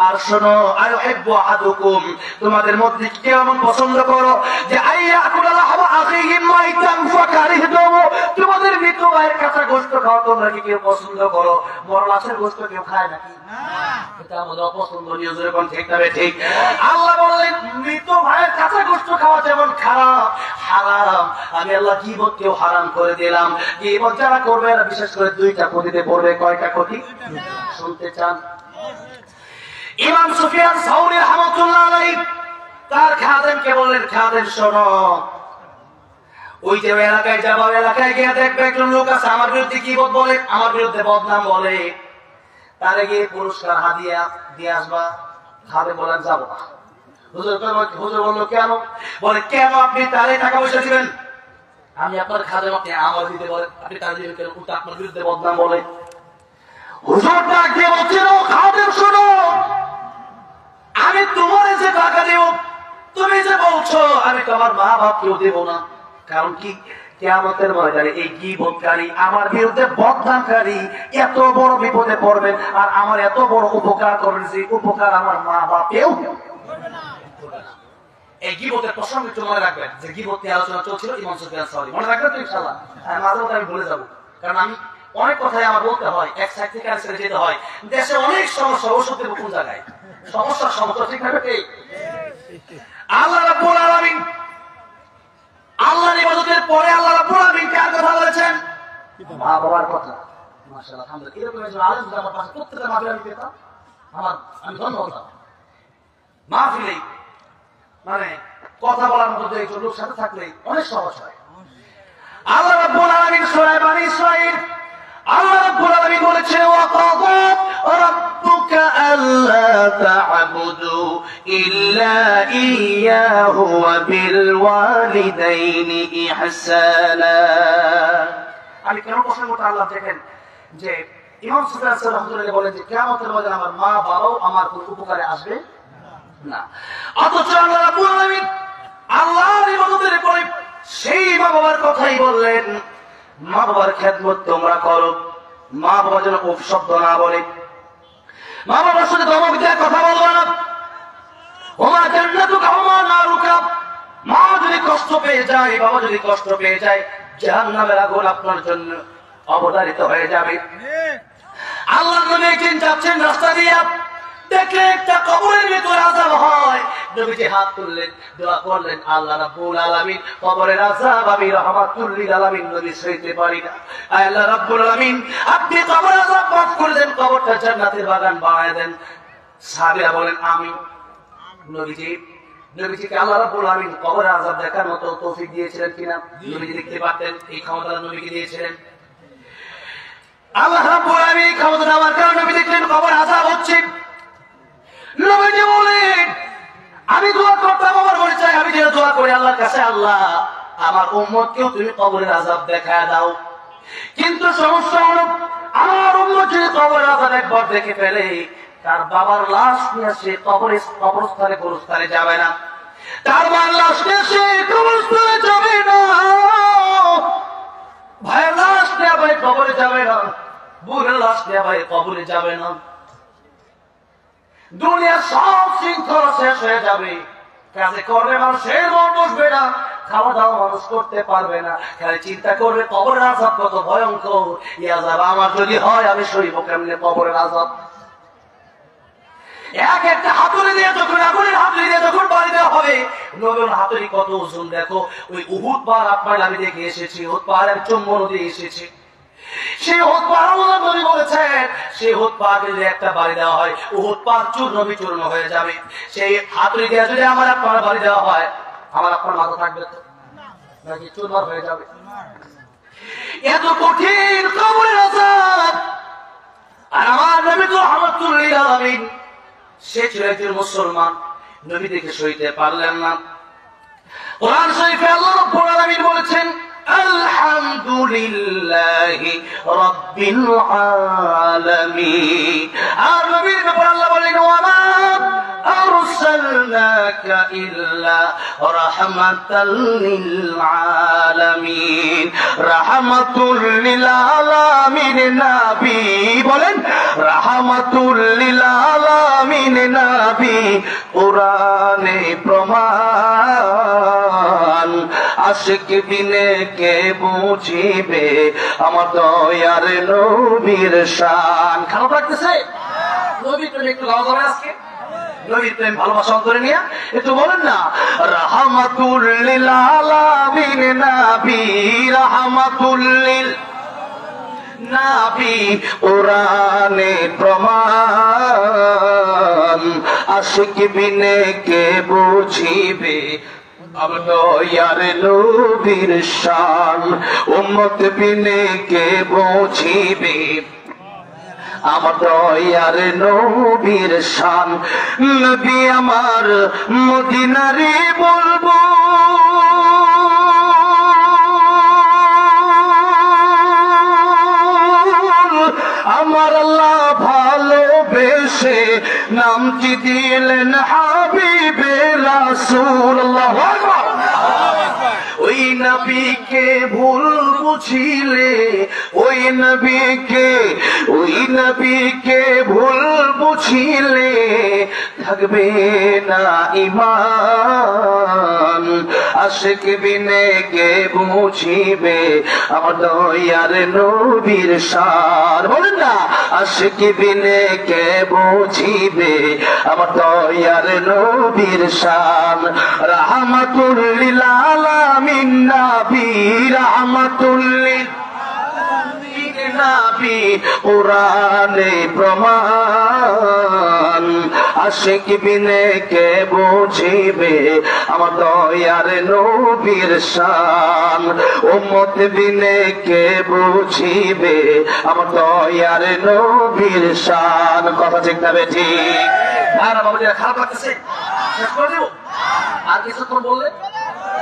আর শোনো আইয়ুহিব্বু আহাদুকুম, তোমাদের মধ্যে কেউ এমন পছন্দ করো যে আইয়াকুলা লাহমা আখিহি মাইতান ফাকারিহতুম, তোমাদের মৃত ভাইয়ের কাঁচা গোশত খাওয়া তোমরা কি কেউ পছন্দ করো? বড় লাশের গোশত কেউ খায় নাকি? না, এটা আমাদের অপছন্দনীয়। যেরকম ঠিক না ঠিক? আল্লাহ বললেন মৃত ভাইয়ের কাঁচা গোশত খাওয়া যেমন খারাপ, হারাম, আমি আল্লাহ গীবত কেউ হারাম করে দিলাম। গীবত যারা করবে এরা বিশেষ করে দুইটা ক্ষতিতে পড়বে। কয়টা ক্ষতি শুনতে চান? ইমাম সুফিয়ান সাউরি রাহমাতুল্লাহ আলাইহি তার খাদেমকে বললেন, খাদেম শোনো, ওই যে এলাকায় যাবো, এলাকায় গিয়ে দেখবে একজন লোক আছে আমার বিরুদ্ধে গীবত বলে, আমার বিরুদ্ধে বদনাম বলে, তারে গিয়ে পুরস্কার হাদিয়া দিয়ে আসবা। খাদেম বলেন যাবো না। হুজুর বললো কেন? বলে কেন আপনি তারে টাকা পয়সা দিবেন? আমি আপনার খাদেম, আপনি আমার দিতে বলেন, আপনি তারে দিবেন কেন? ওটা আপনার বিরুদ্ধে বদনাম বলে। হুজুর ডাক দিয়ে বলছিল খাদেম শোনো, আমি তোমার যে টাকা দেব, তুমি যে বলছো আমি তোমার মা বাপকেও দেব না। কারণ কি? কিয়ামতের ময়দানে এই গীবতকারী, আমার বিরুদ্ধে বদনামকারী এত বড় বিপদে পড়বেন, আর আমার এত বড় উপকার করবেন যে উপকার আমার মা বাপেও করবে না। এই গীবতের প্রসঙ্গে একটু মনে রাখবেন যে গীবত নিয়ে আলোচনা চলছিল ইমাম সুফিয়ান সাউরি, মনে রাখবেন তো ইনশাআল্লাহ? মাঝে মধ্যে আমি ভুলে যাবো, কারণ আমি অনেক কথাই আমার বলতে হয়, এক সাইড থেকে আরেক সাইডে যেতে হয়। দেশে অনেক সমস্যা, ওষুধ দেবো কোন জায়গায়? সমস্যার সমস্যা ঠিক না ঠিক? আল্লাহ রাব্বুল আলামিন, আল্লাহর ইবাদতের পরে আল্লাহ রাব্বুল আলামিন কার কথা বলেছেন? মা বাবার কথা। মাশাআল্লাহ, আলহামদুলিল্লাহ। এরকম একজন আলেম যদি আমার পাশে প্রত্যেকটা মাহফিলে আমি পেতাম, আমি ধন্য হতাম। মাহফিলে মানে কথা বলার মধ্যে একজন লোক সাথে থাকলে অনেক সহজ হয়। আল্লাহ রাব্বুল আলামিন সূরা বনী ইসরাঈল আল্লাহ রাব্বুল আলামিন বলেছেন ওয়া কাযা রাব্বুকা আল্লা তা'বুদু ইল্লা ইয়্যাহু ওয়া বিল ওয়ালিদাইনি ইহসানা। আমি কেন প্রশ্ন করতে আল্লাহ দেখেন যে ইমাম সুফিয়ান রাহমাতুল্লাহ বলেন যে কিয়ামতের ময়দানে আমার মা বাবাও আমার কোনো উপকারে আসবে না। অথচ আল্লাহ রাব্বুল আলামিন আল্লাহর ইবাদতের পরে সেই মা বাবার কথাই বললেন, মা বাবার খেদমত তোমরা করো। মা বাবা যেন অপশব্দ না বলে, মা বাবার সাথে ধমক দেওয়ার কথা বলবো না। ওমা জান্নাতুকা ওমা নারুকা, মা যদি কষ্ট পেয়ে যায়, বাবা যদি কষ্ট পেয়ে যায়, জাহান্নামের আগুন আপনার জন্য অবধারিত হয়ে যাবে। আল্লাহ নবী একদিন যাচ্ছেন রাস্তা দিয়ে, দেখলে একটা কবরের ভিতরে আযাব হয়। নবীজি হাত তুললেন, দোয়া করলেন, আল্লাহ রাব্বুল আলামিন কবরের আযাব আমি রাহমাতুল লিল আলামিন নবী সইতে পারি না। আল্লাহ রাব্বুল আলামিন আপনি কবরের আযাব মাফ করে দেন, কবরটা জান্নাতের বাগান বানায় দেন। সাহাবীরা বলেন আমিন। নবীজিকে আল্লাহ রাব্বুল আলামিন কবরের আযাব দেখার মতো তৌফিক দিয়েছিলেন কিনা? নবীজি দেখতে পারতেন, এই ক্ষমতা নবীকে দিয়েছিলেন। আল্লাহ রাব্বুল আলামিন ক্ষমতা দেওয়ার কারণে নবী দেখলেন কবর আযাব হচ্ছে। নবীজি বলেন আমি দোয়া করতাম আমার পরিচয়, আমি যেন দোয়া করি আল্লাহর কাছে, আল্লাহ আমার উম্মতকেও তুমি কবরের আযাব দেখায় দাও। কিন্তু সমস্যা হলো আমার উম্মত যদি কবরের আযাব একবার দেখে ফেলে, তার বাবার লাশ নিয়ে সে কবরস্থানে যাবে না, তার মার লাশ নিয়ে সে কবরস্থানে যাবে না, ভাইয়ের লাশ নিয়ে ভাই কবরে যাবে না, বোনের লাশ নিয়ে ভাই কবরে যাবে না। দুনিয়ার সব শৃঙ্খলা শেষ হয়ে যাবে, কাজে করবে মানুষের মন বসবে না, খাওয়া দাওয়া মানুষ করতে পারবে না, খালি চিন্তা করবে কবরের আযাব কত ভয়ঙ্কর, এই আযাব আমার যদি হয় আমি সইব কেমনে কবরের আযাব। এক একটা হাতুড়ি দিয়ে যখন আগুনের হাতুড়ি দিয়ে যখন বাড়ি দেওয়া হবে, নবীর হাতুড়ি কত ওজন দেখো। ওই উহুদ পাহাড় আপনার আমি দেখে এসেছি, উহুদ পাহাড়ের চুম্বন দিয়ে এসেছি। সেই উহুদ পাহাড় নবী বলেছেন, সেই উহুদ পাহাড়ে যদি একটা বাড়ি দেওয়া হয় উহুদ পাহাড় চূর্ণ বিচূর্ণ হয়ে যাবে। সেই হাতুড়ি দিয়ে যদি আমার আপনার বাড়ি দেওয়া হয়, আমার আপনার মাথা থাকবে তো নাকি চুরমার হয়ে যাবে? এত কঠিন কবরের আযাব। আর আমার নবী তো রাহমাতুল লিল আলামিন, সে ছিল একজন মুসলমান, নবী দেখে সইতে পারলেন না। কোরআন শরীফে আল্লাহ রাব্বুল আলামিন বলেছেন, আলহামদুলিল্লাহি রাব্বিল আলামিন। আর নবীর ব্যাপারে আল্লাহ বলেন, ওয়া মা আরসালনাকা ইল্লা রাহমাতাল লিল আলামিন। রাহমাতুল লিল আলামিন নবী বলেন, রাহমাতুল লিল আলামিন নবী কোরআনে প্রমাণ। আশিক বিনে কে বুঝিবে আমার দয়ার নবীর শান। খারাপ লাগতেছে? নবীর প্রেম একটু গাওয়া যাবে আজকে? নবীর প্রেম ভালোবাসা অন্তরে নিয়ে একটু বলেন না, রাহমাতুল লিল আলামিন নবী, রাহমাতুল লিল নবী কোরআনে প্রমাণ। আশিক বিনে কে বুঝিবে আমার দয়ার নবীর শান। উম্মত বিনে কে বুঝিবে আমার দয়ার নবীর শান। নবী আমার মদিনারে বলবো, আমার আল্লাহ ভালোবেসে নামটি দিলেন হাবিবে রাসূলুল্লাহ। ওই নবীকে ভুল বুঝিলে, ওই নবীকে ভুল বুঝিলে থাকবে না ঈমান। আশিক বিনে কে বুঝিবে আমার দয়ার নবীর শান। বলেন না, আশিক বিনে কে বুঝিবে আমার দয়ার নবীর শান। রাহমাতুল লিল আলামিন নবী, রাহমাতুল লিল আলামিন নবী কোরআনে প্রমাণ। আশিক বিনে কে বুঝিবে আমার দয়ার নবীর শান। উম্মত বিনে কে বুঝিবে আমার দয়ার নবীর শান। কথা ঠিক না ঠিক? আর বাবুরা খারাপ লাগতেছে? শেষ করে দেব? আর কিছুক্ষণ বললে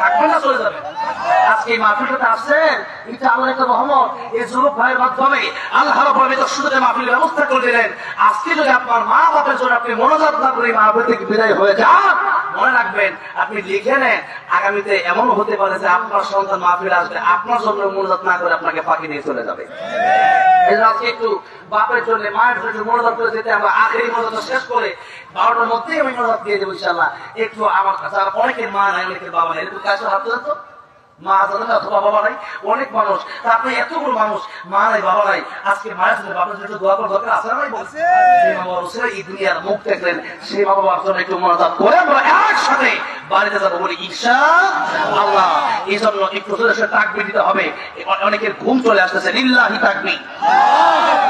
থাকবেন না, চলে যাবে? আজকে এই মাহফিলটাতে আসছেন, এটা আল্লাহর একটা রহমত। এই যুবক ভাইয়ের মাধ্যমে আল্লাহ রাব্বুল আলামিন সুন্দর মাহফিলের ব্যবস্থা করে দিলেন। আজকে যদি আপনার মা বাপের জন্য আপনি মনোজাত না করে মাহফিল থেকে বিদায় হয়ে যান, মনে রাখবেন, আপনি লিখে নেন, আগামীতে এমন হতে পারে যে আপনার সন্তান মাহফিল আসবে, আপনার জন্য মনোজাত না করে আপনাকে ফাঁকি দিয়ে চলে যাবে। এই জন্য আজকে একটু বাপের জন্য মায়ের জন্য মনোজাত করে যেতে, আমরা আখেরি মনোজাত শেষ করে 12টার মধ্যেই আমি মনোজাত দিয়ে দেবো ইনশাআল্লাহ। একটু আমার কাছে অনেকের মা নাই, অনেকের বাবা নাই, একটু কাছে হাত ধরে তো, মা আছে অথবা বাবা নাই, অনেক মানুষ। আপনি এতগুলো মানুষ, মা নাই বাবা নাই, আজকে মায়ের জন্য বাবার জন্য দোয়া করার দরকার আছে না? বলছে সেই মা বাবা ছিল এই দুনিয়ার মুখ দেখলেন, সেই মা বাবার জন্য একটু মনোজাত করে আমরা একসাথে বাড়িতে যাবো বলি ইনশাআল্লাহ। এই জন্য একটু তাকবীর দিতে হবে। অনেকের ঘুম চলে আসতেছে, লিল্লাহি তাকবীর,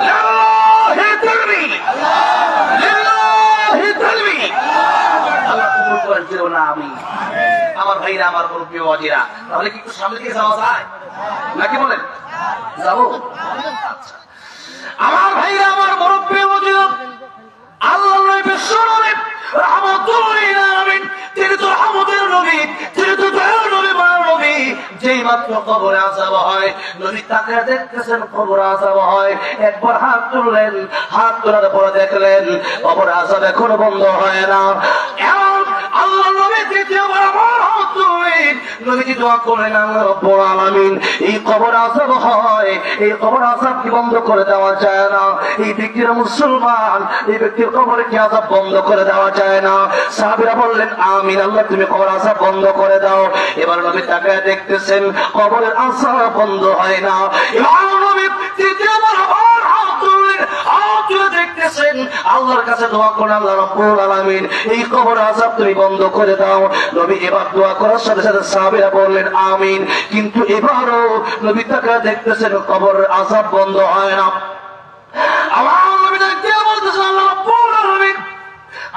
লিল্লাহি তাকবীর, লিল্লাহি তাকবীর। আল্লাহ কবুল করেন কেউ না আমি। আমার ভাইরা, আমার মুরব্বী ওয়াজিরা, তাহলে কি একটু সামনে দিকে যাওয়া যায় নাকি বলেন? যাবো? আমার ভাইরা, আমার মুরব্বী ওয়াজিরা, আল্লাহ নবী শরীফ রাহমাতুল লিল আলামিন, তিনি তো রহমতের নবী, তিনি তো দয়ার নবী, মানব নবী। যেই মাত্র কবরে আযাব হয়, নবী তাকে দেখতেছেন কবরে আযাব হয়, একবার হাত তুললেন, হাত তোলার পরে দেখলেন কবরে আযাব এখনো বন্ধ হয় না। এমন আল্লাহ নবী দ্বিতীয়বার আমার হাত তুললেন, নবীজি দোয়া করলেন আল্লাহ রাব্বুল আলামিন এই কবর আযাব হয়, এই কবর আযাব কি বন্ধ করে দেওয়া যায় না? এই ব্যক্তির মুসলমান, এই ব্যক্তির কবরে কি আযাব বন্ধ করে দেওয়া যায় না? সাহাবীরা বললেন আমিন, আল্লাহ তুমি কবর আযাব বন্ধ করে দাও। এবার নবী তাকায় দেখতেছেন কবরের আযাব বন্ধ হয় না। এবার নবী তৃতীয়বার আবার হাত তুলে দেখতেছেন, আল্লাহর কাছে দোয়া করেন আল্লাহ রাব্বুল আলামিন এই কবর আযাব তুমি বন্ধ করে দাও। নবী এবার দোয়া করার সাথে সাথে সাহাবীরা বললেন আমিন, কিন্তু এবারও নবী তাকায় দেখতেছেন কবরের আযাব বন্ধ হয় না। আমার নবী দেখতে বলতেছেন আল্লাহ রাব্বুল আলামিন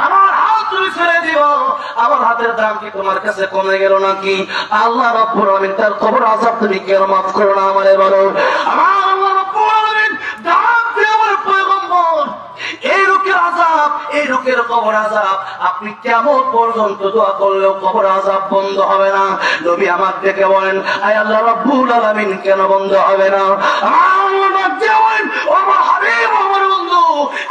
আমার হাত তুমি ছেড়ে দিও, আমার হাতের দাম কি তোমার কাছে কমে গেল নাকি? আল্লাহ রাব্বুল আলামিন তার কবর আযাব তুমি কেন মাফ করো না আমারে বলো। আমার আল্লাহ রাব্বুল আলামিন দাম দিয়ে আমার পয়গম্বর এই লোকের আযাব, এই লোকের কবর আযাব আপনি কেমন পর্যন্ত দোয়া করলেও কবর আযাব বন্ধ হবে না। নবী আমার দেখে বলেন আয় আল্লাহ রাব্বুল আলামিন কেন বন্ধ হবে না? আমার বলেন ও আমার হাবিব, আমার বন্ধু,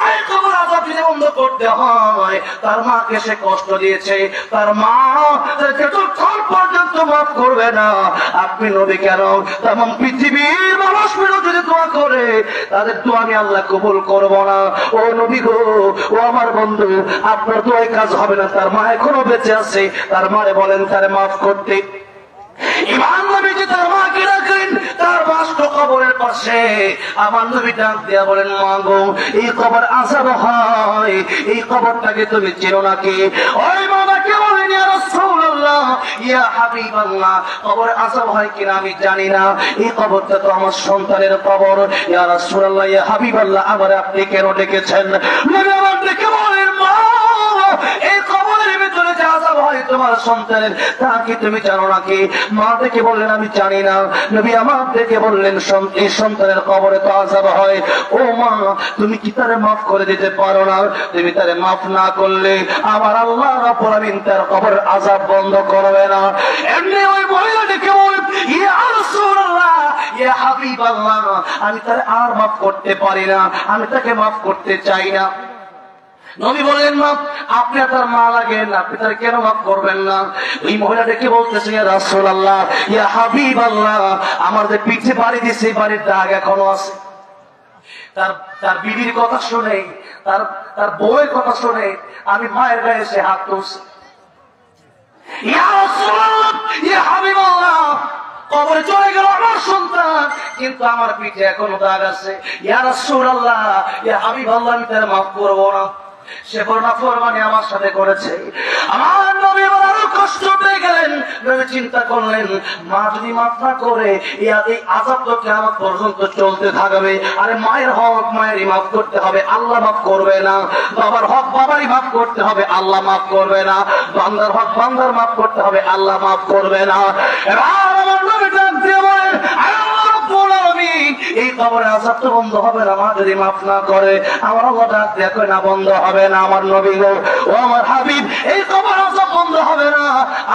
এই কবর আযাব যদি বন্ধ করতে হয়, তার মাকে সে কষ্ট দিয়েছে, তার মা যতক্ষণ পর্যন্ত মাফ করবে না আপনি নবী কেন তখন পৃথিবীর মানুষ মিলে যদি দোয়া করে তাদের দোয়া আমি আল্লাহ কবুল করবো না? ও নবী গো, ও আমার বন্ধু, আপনার দোয়ায় কাজ হবে না। তার মা এখনো বেঁচে আছে, তার মারে বলেন তারে মাফ করতে। ইমাম নবীজি তার মাকে রাখেন তার বাস্ত কবরের পাশে। আমার নবী ডাক দিয়া বলেন মা গো, এই কবর আযাব হয়, এই কবরটাকে তুমি চেনো নাকি? ওই মামাকে বলেন ইয়া রাসূলুল্লাহ, ইয়া হাবিবাল্লাহ, কবর আযাব হয় কিনা আমি জানি না, এই কবরটা তো আমার সন্তানের কবর। ইয়া রাসূলুল্লাহ, ইয়া হাবিবাল্লাহ, আমার আপনি কেন ডেকেছেন? নবী আমার ডেকে বলেন মা, এই কবরের ভিতরে যে আযাব হয় তোমার সন্তানের তা কি তুমি জানো নাকি? মা দেখে বললেন আমি জানি না। নবী আমার দেখে বললেন এই সন্তানের কবরে তো আযাব হয়, ও মা তুমি কি তারে মাফ করে দিতে পারো না? তুমি তারে মাফ না করলে আমার আল্লাহ রাব্বুল আলামিন তার কবরের আযাব বন্ধ করবে না। এমনি ওই মহিলা দেখে বলেন ইয়া রাসূলুল্লাহ, ইয়া হাবিবাল্লাহ, আমি তারে আর মাফ করতে পারি না, আমি তাকে মাফ করতে চাই না। নবী বলেন মা আপনি তার মা লাগেন, আপনি তার কেন মাফ করবেন না? ওই মহিলা ডেকে বলতেছে ইয়া রাসূলুল্লাহ, ইয়া হাবিবাল্লাহ, আমার যে পিঠে বাড়ি দিয়েছে বাড়ির দাগ এখনো আছে। তার বিবির কথা শুনে, তার বউয়ের কথা শুনে আমি মায়ের গায়ে এসে হাত তুলছি। ইয়া রাসূলুল্লাহ, ইয়া হাবিবাল্লাহ, কবরে চলে গেল আমার সন্তান, কিন্তু আমার পিঠে এখনো দাগ আছে। ইয়া রাসূলুল্লাহ, ইয়া হাবিবাল্লাহ, আমি তার মাফ করবো না। সে নাফরমানি আমার সাথে করেছে। আমার নবী আরো কষ্ট পেয়ে গেলেন। নবী চিন্তা করলেন মা যদি মাফ না করে এই আযাব তো কিয়ামত পর্যন্ত চলতে থাকবে। আরে মায়ের হক মায়েরই মাফ করতে হবে, আল্লাহ মাফ করবে না। বাবার হক বাবারই মাফ করতে হবে, আল্লাহ মাফ করবে না। বান্দার হক বান্দার মাফ করতে হবে, আল্লাহ মাফ করবে না। এবার আমার নবী ডাক দিয়ে বলেন এই কবরের আযাব তো বন্ধ হবে না মা যদি মাফ না করে। আমার আল্লাহ ডাক দিয়ে কয় না বন্ধ হবে না। আমার নবী গো, ও আমার হাবিব, এই কবরের আযাব বন্ধ হবে না।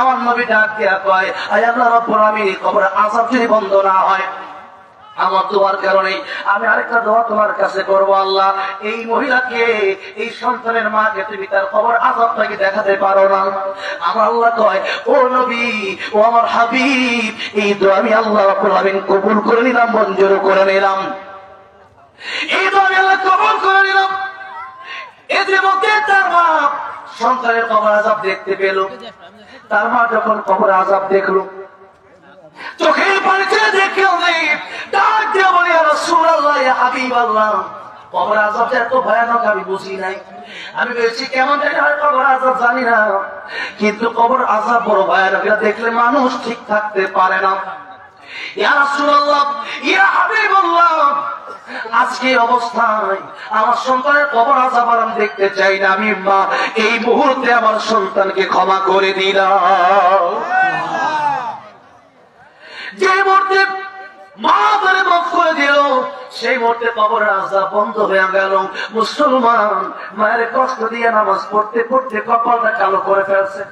আমার নবী ডাক দিয়ে কয় আয় আল্লাহ রাব্বুল আলামিন, এই কবরের আযাব যদি বন্ধ না হয় আমার দোয়ার কারণে আমি আরেকটা দোয়া তোমার কাছে করবো। আল্লাহ এই মহিলাকে, এই সন্তানের মাকে তুমি তার কবর আযাবটাকে দেখাতে পারো না। আমার আল্লাহ কয় ও নবী, ও আমার হাবিব, এই দোয়া আমি আল্লাহ রাব্বুল আলামিন কবুল করে নিলাম, মঞ্জুর করে নিলাম। এই দোয়া আমি আল্লাহ কবুল করে নিলাম। এদের মধ্যে তার মা সন্তানের কবর আযাব দেখতে পেল। তার মা যখন কবর আযাব দেখলো, চোখের পানিতে দেখেও নেই, ডাক দিয়ে বলে ইয়া রাসূলুল্লাহ, ইয়া হাবিবাল্লাহ, কবর আযাবটা এত ভয়ানক আমি বুঝি নাই। আমি বলছি কেমন জানি হয় কবর আযাব জানি না, কিন্তু কবর আযাব বড় ভয়ানক, এটা দেখলে মানুষ ঠিক থাকতে পারে না। ইয়া রাসূলুল্লাহ, ইয়া হাবিবাল্লাহ, আজকে অবস্থায় আমার সন্তানের কবর আযাব আমি দেখতে চাই না। আমি মা এই মুহূর্তে আমার সন্তানকে ক্ষমা করে দিলাম। যে মুহূর্তে মা তারে মাফ করে দিল, সেই মুহূর্তে কবরের আযাব বন্ধ হয়ে গেল। মুসলমান মায়ের কষ্ট দিয়ে নামাজ পড়তে পড়তে কপালটা কালো করে ফেলছে।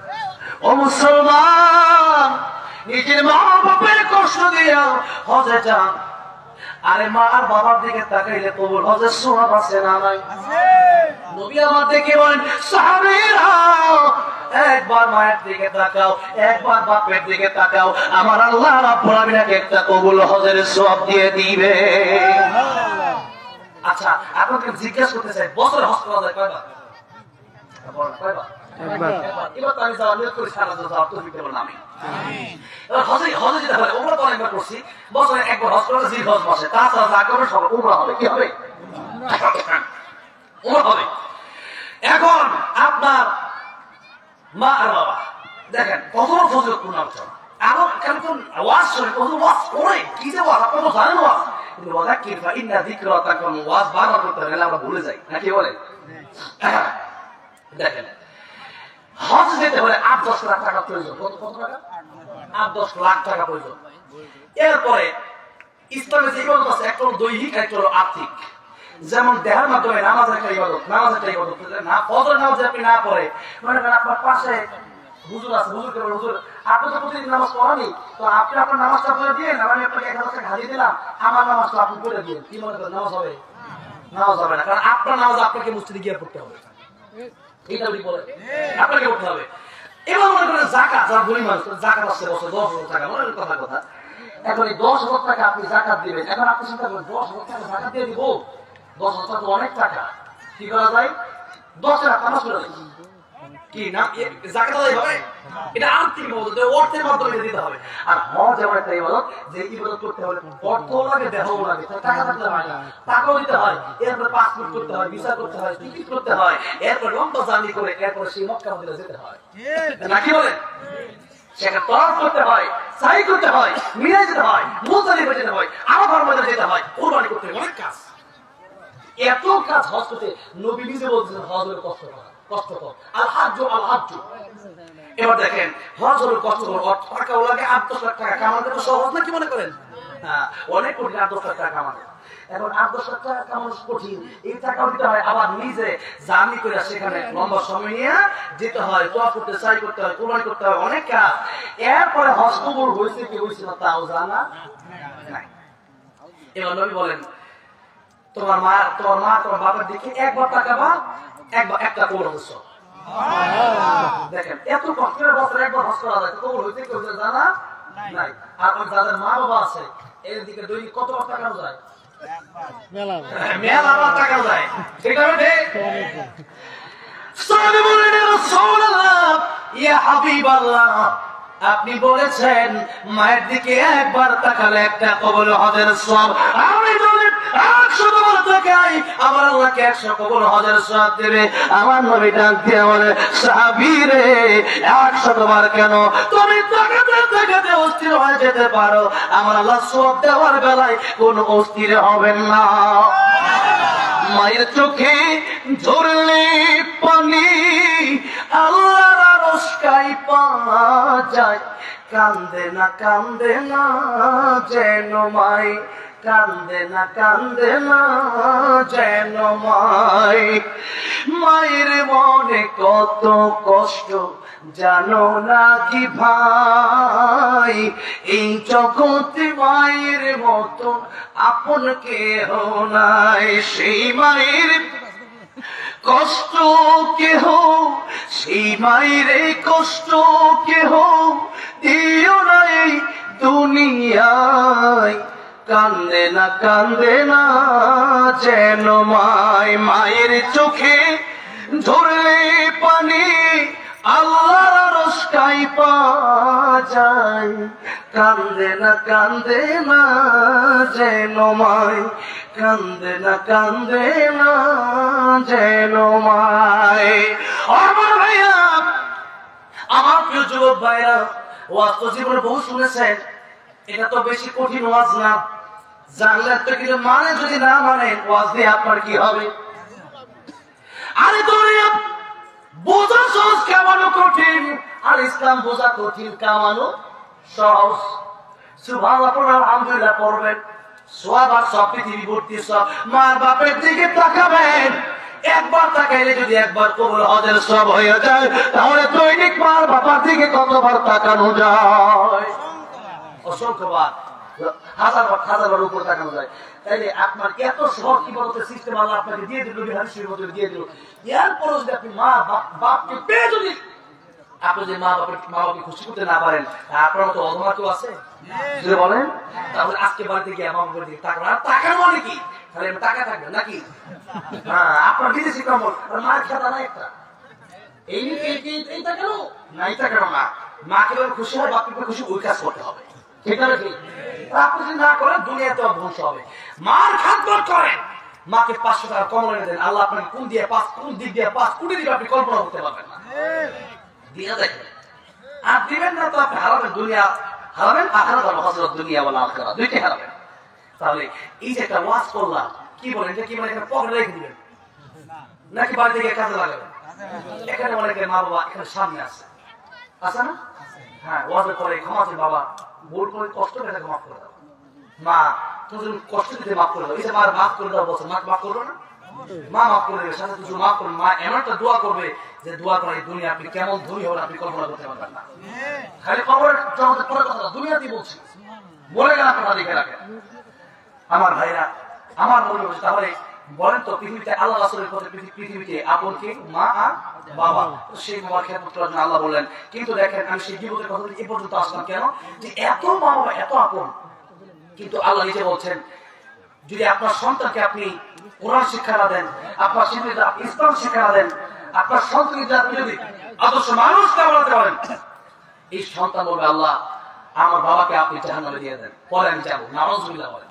ও মুসলমান, নিজের মা বাপের কষ্ট দিয়া হজে যান। আরে মা আর বাবার দিকে তাকাইলে কবুল হজের সওয়াব আছে না নাই? নবী আমার দেখে বলেন সাহাবীরা একবার মায়ের দিকে তাকাও, একবার বাপের দিকে তাকাও, আমার আল্লাহ রাব্বুল আলামিন একটা কবুল হজের সওয়াব দিয়ে দিবে। আচ্ছা, আপনাকে জিজ্ঞেস করতে চাই, বছরে হজ করা যায় কয়বার? কয়বার? এবার তো আমি যাওয়ার নিয়ত করি, সারা বছর যাওয়ার তৌফিক দেবেন আমি। এবার হজে যেতে হবে, ওমরা তো অনেকবার করছি, বছরে একবার হজ করা জিল হজ মাসে, তাছাড়া যা করবে সব ওমরা হবে। কি হবে? ওমরা হবে। এখন আপনার মা আর বাবা দেখেন কত ফজিলতপূর্ণ আলোচনা, আরো কেমন ওয়াজ শুনে, কত ওয়াজ করে, কি যে ওয়াজ আপনারা জানেন ওয়াজ, কিন্তু ওয়াযাক্কির ফাইন্না যিকরা তানফাউল ওয়াজ বারবার করতে গেলে আমরা ভুলে যাই, নাকি বলেন? দেখেন হজ যেতে হলে ৮-১০ লাখ টাকা প্রয়োজন। কত টাকা? ৮-১০ লাখ টাকা প্রয়োজন। এরপরে ইসলামে যে ইবাদত আছে, একটা হলো দৈহিক, একটা হলো আর্থিক। যেমন দেহের মাধ্যমে নামাজ একটা ইবাদত, না ফজর নামাজ আপনি না পড়ে, মনে করেন আপনার পাশে হুজুর আছে, হুজুরকে বলেন, হুজুর আপনি তো প্রতিদিন নামাজ পড়ানি, তো আপনি আপনার নামাজটা পড়ে দিয়ে, আমি আপনাকে ১০০০ টাকা হারিয়ে দিলাম, আমার নামাজটা আপনি পড়ে দিয়ে, কি মনে করেন নামাজ হবে? নামাজ হবে না, কারণ আপনার নামাজ আপনাকে মসজিদে গিয়ে পড়তে হবে। এটা উনি বলে আপনাকে করতে হবে। এবার মনে করেন যাকাত, যারা গরিব মানুষ, যাকাত আসছে বছর ১০,০০০ টাকা, মনে করেন কথা। এখন এই ১০,০০০ টাকা আপনি যাকাত দিবেন, এখন আপনি চিন্তা করেন ১০,০০০ টাকা যাকাত দিয়ে দিব, ১০,০০০ টাকা তো অনেক টাকা। কি করা যায়? ১০ টাকা নামাজ পড়ে দেয়, কি না যাকাত আদায় হবে? এটা আর্থিক ইবাদত, অর্থের মাধ্যমে দিতে হবে। আর হজ এমন একটা ইবাদত যে ইবাদত করতে হলে অর্থও লাগে, দেহও লাগে, টাকা থাকলে হয় না, টাকাও দিতে হয়, এরপরে পাসপোর্ট করতে হয়, ভিসা করতে হয়, টিকিট করতে হয়, এরপর লম্বা জার্নি করে এরপরে সেই মক্কা মদিনা যেতে হয়, নাকি বলে? সেখানে তওয়াফ করতে হয়, সাই করতে হয়, মিনা যেতে হয়, মুজদালিফা যেতে হয়, আরাফার ময়দানে যেতে হয়, কুরবানি করতে হয়, অনেক কাজ। এত কাজ হজ করতে নবী নিজে বলছেন হজ হলো কষ্টকর। আল হাজ্জু আল হাজ্জু। এবার দেখেন হজ হলো কষ্টকর, টাকাও লাগে, ৮-১০ লাখ টাকা কামানো তো সহজ না, কি মনে করেন? হ্যাঁ, অনেক কঠিন ৮-১০ লাখ টাকা কামানো। এখন ৮-১০ লাখ টাকা কামানো কঠিন, এই টাকাও দিতে হয়, আবার নিজে জার্নি করে সেখানে লম্বা সময় নিয়ে যেতে হয়, তওয়াফ করতে, সাই করতে হয়, কুরবানি করতে হয়, অনেক কাজ। এরপরে হজ কবুল হয়েছে কি হয়েছে না তাও জানা নাই। এবার নবী বলেন তোমার মা তোমার বাবার দিকে একবার তাকাবা, একটা কবুল হচ্ছে। দেখেন এত কষ্টের বছর একবার হজ করা যায়, কবুল হইতে কেউ জানা নাই। আর যাদের মা বাবা আছে এর দিকে দৈনিক কতবার তাকানো যায়? মেলা তাকানো যায়, ঠিক আছে? আপনি বলেছেন মায়ের দিকে একবার তাকালে একটা কবুল হজের সওয়াব। আমি যদি ১০০ বার তাকাই আমার আল্লাহকে ১০০ কবুল হজের সওয়াব দেবে। আমার নবী ডাক দিয়ে বলে সাহাবী রে ১০০ বার কেন, তুমি তাকাতে তাকাতে অস্থির হয়ে যেতে পারো, আমার আল্লাহ সওয়াব দেওয়ার বেলায় কোন অস্থির হবেন না। মায়ের চোখে ঝরলে পানি আল্লাহর আরশকাই পাওয়া যায়, কান্দে না যেন মাই, কান্দে না যেন মাই। মায়ের মনে কত কষ্ট জানো না কি ভাই, এই জগতে মায়ের মতন আপন কেহ নাই। সেই মায়ের কষ্ট কেহ, সেই মায়ের কষ্ট কেহ দিও না এই দুনিয়ায়, কান্দে না যেন মাই। মায়ের চোখে ঝরলে পানি আল্লাহর আরশকাই পাওয়া যায়, কান্দে না যেন মাই, কান্দে না যেন মাই। আমার ভাইয়া, আমার প্রিয় যুবক ভাইরা, ওয়াজ তো জীবনে বহু শুনেছেন, এটা তো বেশি কঠিন ওয়াজ না, জানলে তো কিন্তু মানে যদি না মানেন ওয়াজ দিয়ে আপনার কি হবে? আরে দুনিয়া বোঝা সহজ, কামানো কঠিন, আর ইসলাম বোঝা কঠিন, কামানো সহজ। সুবহানাল্লাহ পড়বেন, আলহামদুলিল্লাহ পড়বেন, সওয়াব আর সব পৃথিবী ভর্তি সব। মা বাপের দিকে তাকাবেন, একবার তাকাইলে যদি একবার কবুল হজের সব হয়ে যায়, তাহলে দৈনিক মার বাবার দিকে কতবার তাকানো যায়? অসংখ্যবার, হাজারবার উপর তাকানো যায়। তাইলে আপনার এত সহজ ইবাদতের সিস্টেম আল্লাহ আপনাকে দিয়ে দিল, হাদিসের মধ্যে দিয়ে দিল। এরপরও যদি আপনি মা বাপকে পেয়ে যদি আপনি যে মা বাবাকে খুশি করতে না পারেন, আপনার তো অধমা কেউ আছে যদি বলেন? তাহলে আজকে বাড়িতে গিয়ে মা বাবার দিকে তাকান। আর তাকানো মানে কি? তাহলে টাকা থাকবে নাকি? হ্যাঁ, আপনার বিদেশি কম্বল মার খেতা না একটা, এই তাকানো না, এই তাকানো না। মাকে খুশি হয়, বাপকে খুশি, ওই কাজ করতে হবে, ঠিক না? ঠিক। আপনি যদি না করেন দুনিয়াতে ধ্বংস হবে। মার খাতবত করেন, মাকে 500 টাকা কম এনে দেন, আল্লাহ আপনাকে কোন দিক দিয়ে 5 কোটি দিবে আপনি কল্পনা করতে পারবেন না। দিয়ে দেখেন, আর দিবেন না তো আপনি হারাবেন, দুনিয়া হারাবেন, আখিরাত আর হযরত দুনিয়া ওয়াল আখিরাত দুইটাই হারাবেন। তাহলে এই যে একটা ওয়াজ করলাম, কি বলেন এটা কি মানে একটা পকেটে রেখে দিবেন নাকি বাড়ি থেকে কাজে লাগাবেন? এখানে অনেকে মা বাবা এখানে সামনে আছে না? হ্যাঁ, ওয়াজ করে ক্ষমা চাই, বাবা ভুল করে কষ্ট করে তাকে মাফ করে দাও, মা তুমি কষ্ট দিতে মাফ করে দাও। এই যে মার মাফ করে দাও বলছে, মা মাফ করবে না? মা মাফ করে দেবে, সাথে কিছু মাফ করবে। মা এমন একটা দোয়া করবে যে দোয়া করে দুনিয়া আপনি কেমন ধনী হবেন আপনি কল্পনা করতে পারবেন না। খালি কবরের জগতে পরে কথা, দুনিয়াতেই বলছি, বলে গেলাম কথা লিখে রাখেন আমার ভাইরা, আমার মনে হচ্ছে। তাহলে বলেন তো পৃথিবীতে আল্লাহ রাসূলের পথে পৃথিবীতে আপন কে? মা আর বাবা। সেই বাবার খেদমত করার জন্য আল্লাহ বললেন। কিন্তু দেখেন আমি সেই জীবনের কথা এ পর্যন্ত আসলাম কেন, যে এত মা বাবা এত আপন, কিন্তু আল্লাহ নিজে বলছেন যদি আপনার সন্তানকে আপনি কোরআন শিক্ষা না দেন, আপনার শিশুদের ইসলাম শিক্ষা না দেন, আপনার সন্তানকে আপনি যদি আদর্শ মানুষ না বানাতে পারেন, এই সন্তান বলবে আল্লাহ আমার বাবাকে আপনি জাহান্নামে দিয়ে দেন, পরে আমি যাবো। নাউযুবিল্লাহ বলেন।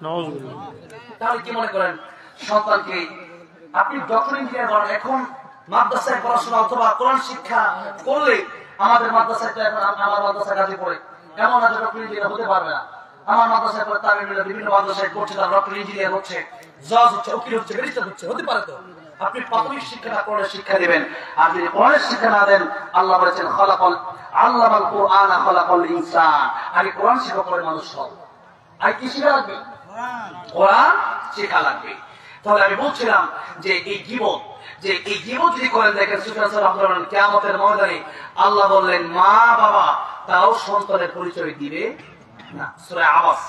তাহলে কি মনে করেন সন্তানকে আপনি ডক্টর ইঞ্জিনিয়ার করেন, এখন মাদ্রাসায় পড়াশোনা অথবা কোরআন শিক্ষা করলে আমাদের মাদ্রাসায় তো এখন আমার মাদ্রাসায় কাজে পড়ে এমন আছে ডক্টর ইঞ্জিনিয়ার হতে পারবে না। আমার মাদ্রাসায় পড়ে তামিলনাড়ু বিভিন্ন মাদ্রাসায় করছে, তারা ডক্টর ইঞ্জিনিয়ার হচ্ছে, জজ হচ্ছে, উকিল হচ্ছে, ব্যারিস্টার হচ্ছে, হতে পারে। তো আপনি প্রাথমিক শিক্ষাটা কোরআনের শিক্ষা দিবেন, আর যদি কোরআনের শিক্ষা না দেন, আল্লাহ বলেছেন আল্লামাল কুরআন খালাকাল ইনসান, আগে কোরআন শিক্ষা করে মানুষ সব। আর কি শিক্ষা লাগবে? কোরআন শিক্ষা লাগবে। তাহলে আমি বলছিলাম যে এই গীবত যদি করেন, দেখেন সুফিয়ান সাহেব রাহমাতুল্লাহ কিয়ামতের ময়দানে আল্লাহ বললেন মা বাবা তাও সন্তানের পরিচয় দিবে না। সূরা আবাস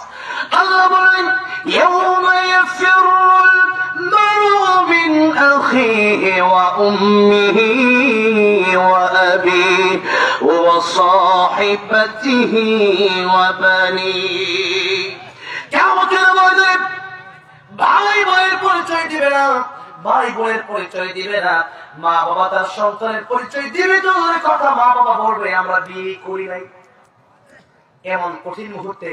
আল্লাহ বলেন ইয়াউমা ইয়াফিরুল মারউ মিন আখিহি ওয়া উম্মিহি ওয়া আবিহি ওয়া সাহিবাতিহি ওয়া বানিহি। কিয়ামতের ময়দানে ভাই ভাইয়ের পরিচয় দিবে না, ভাই বোনের পরিচয় দিবে না, মা বাবা তার সন্তানের পরিচয় দিবে। দূরের কথা মা বাবা বলবে আমরা বিয়ে করি নাই। এমন কঠিন মুহূর্তে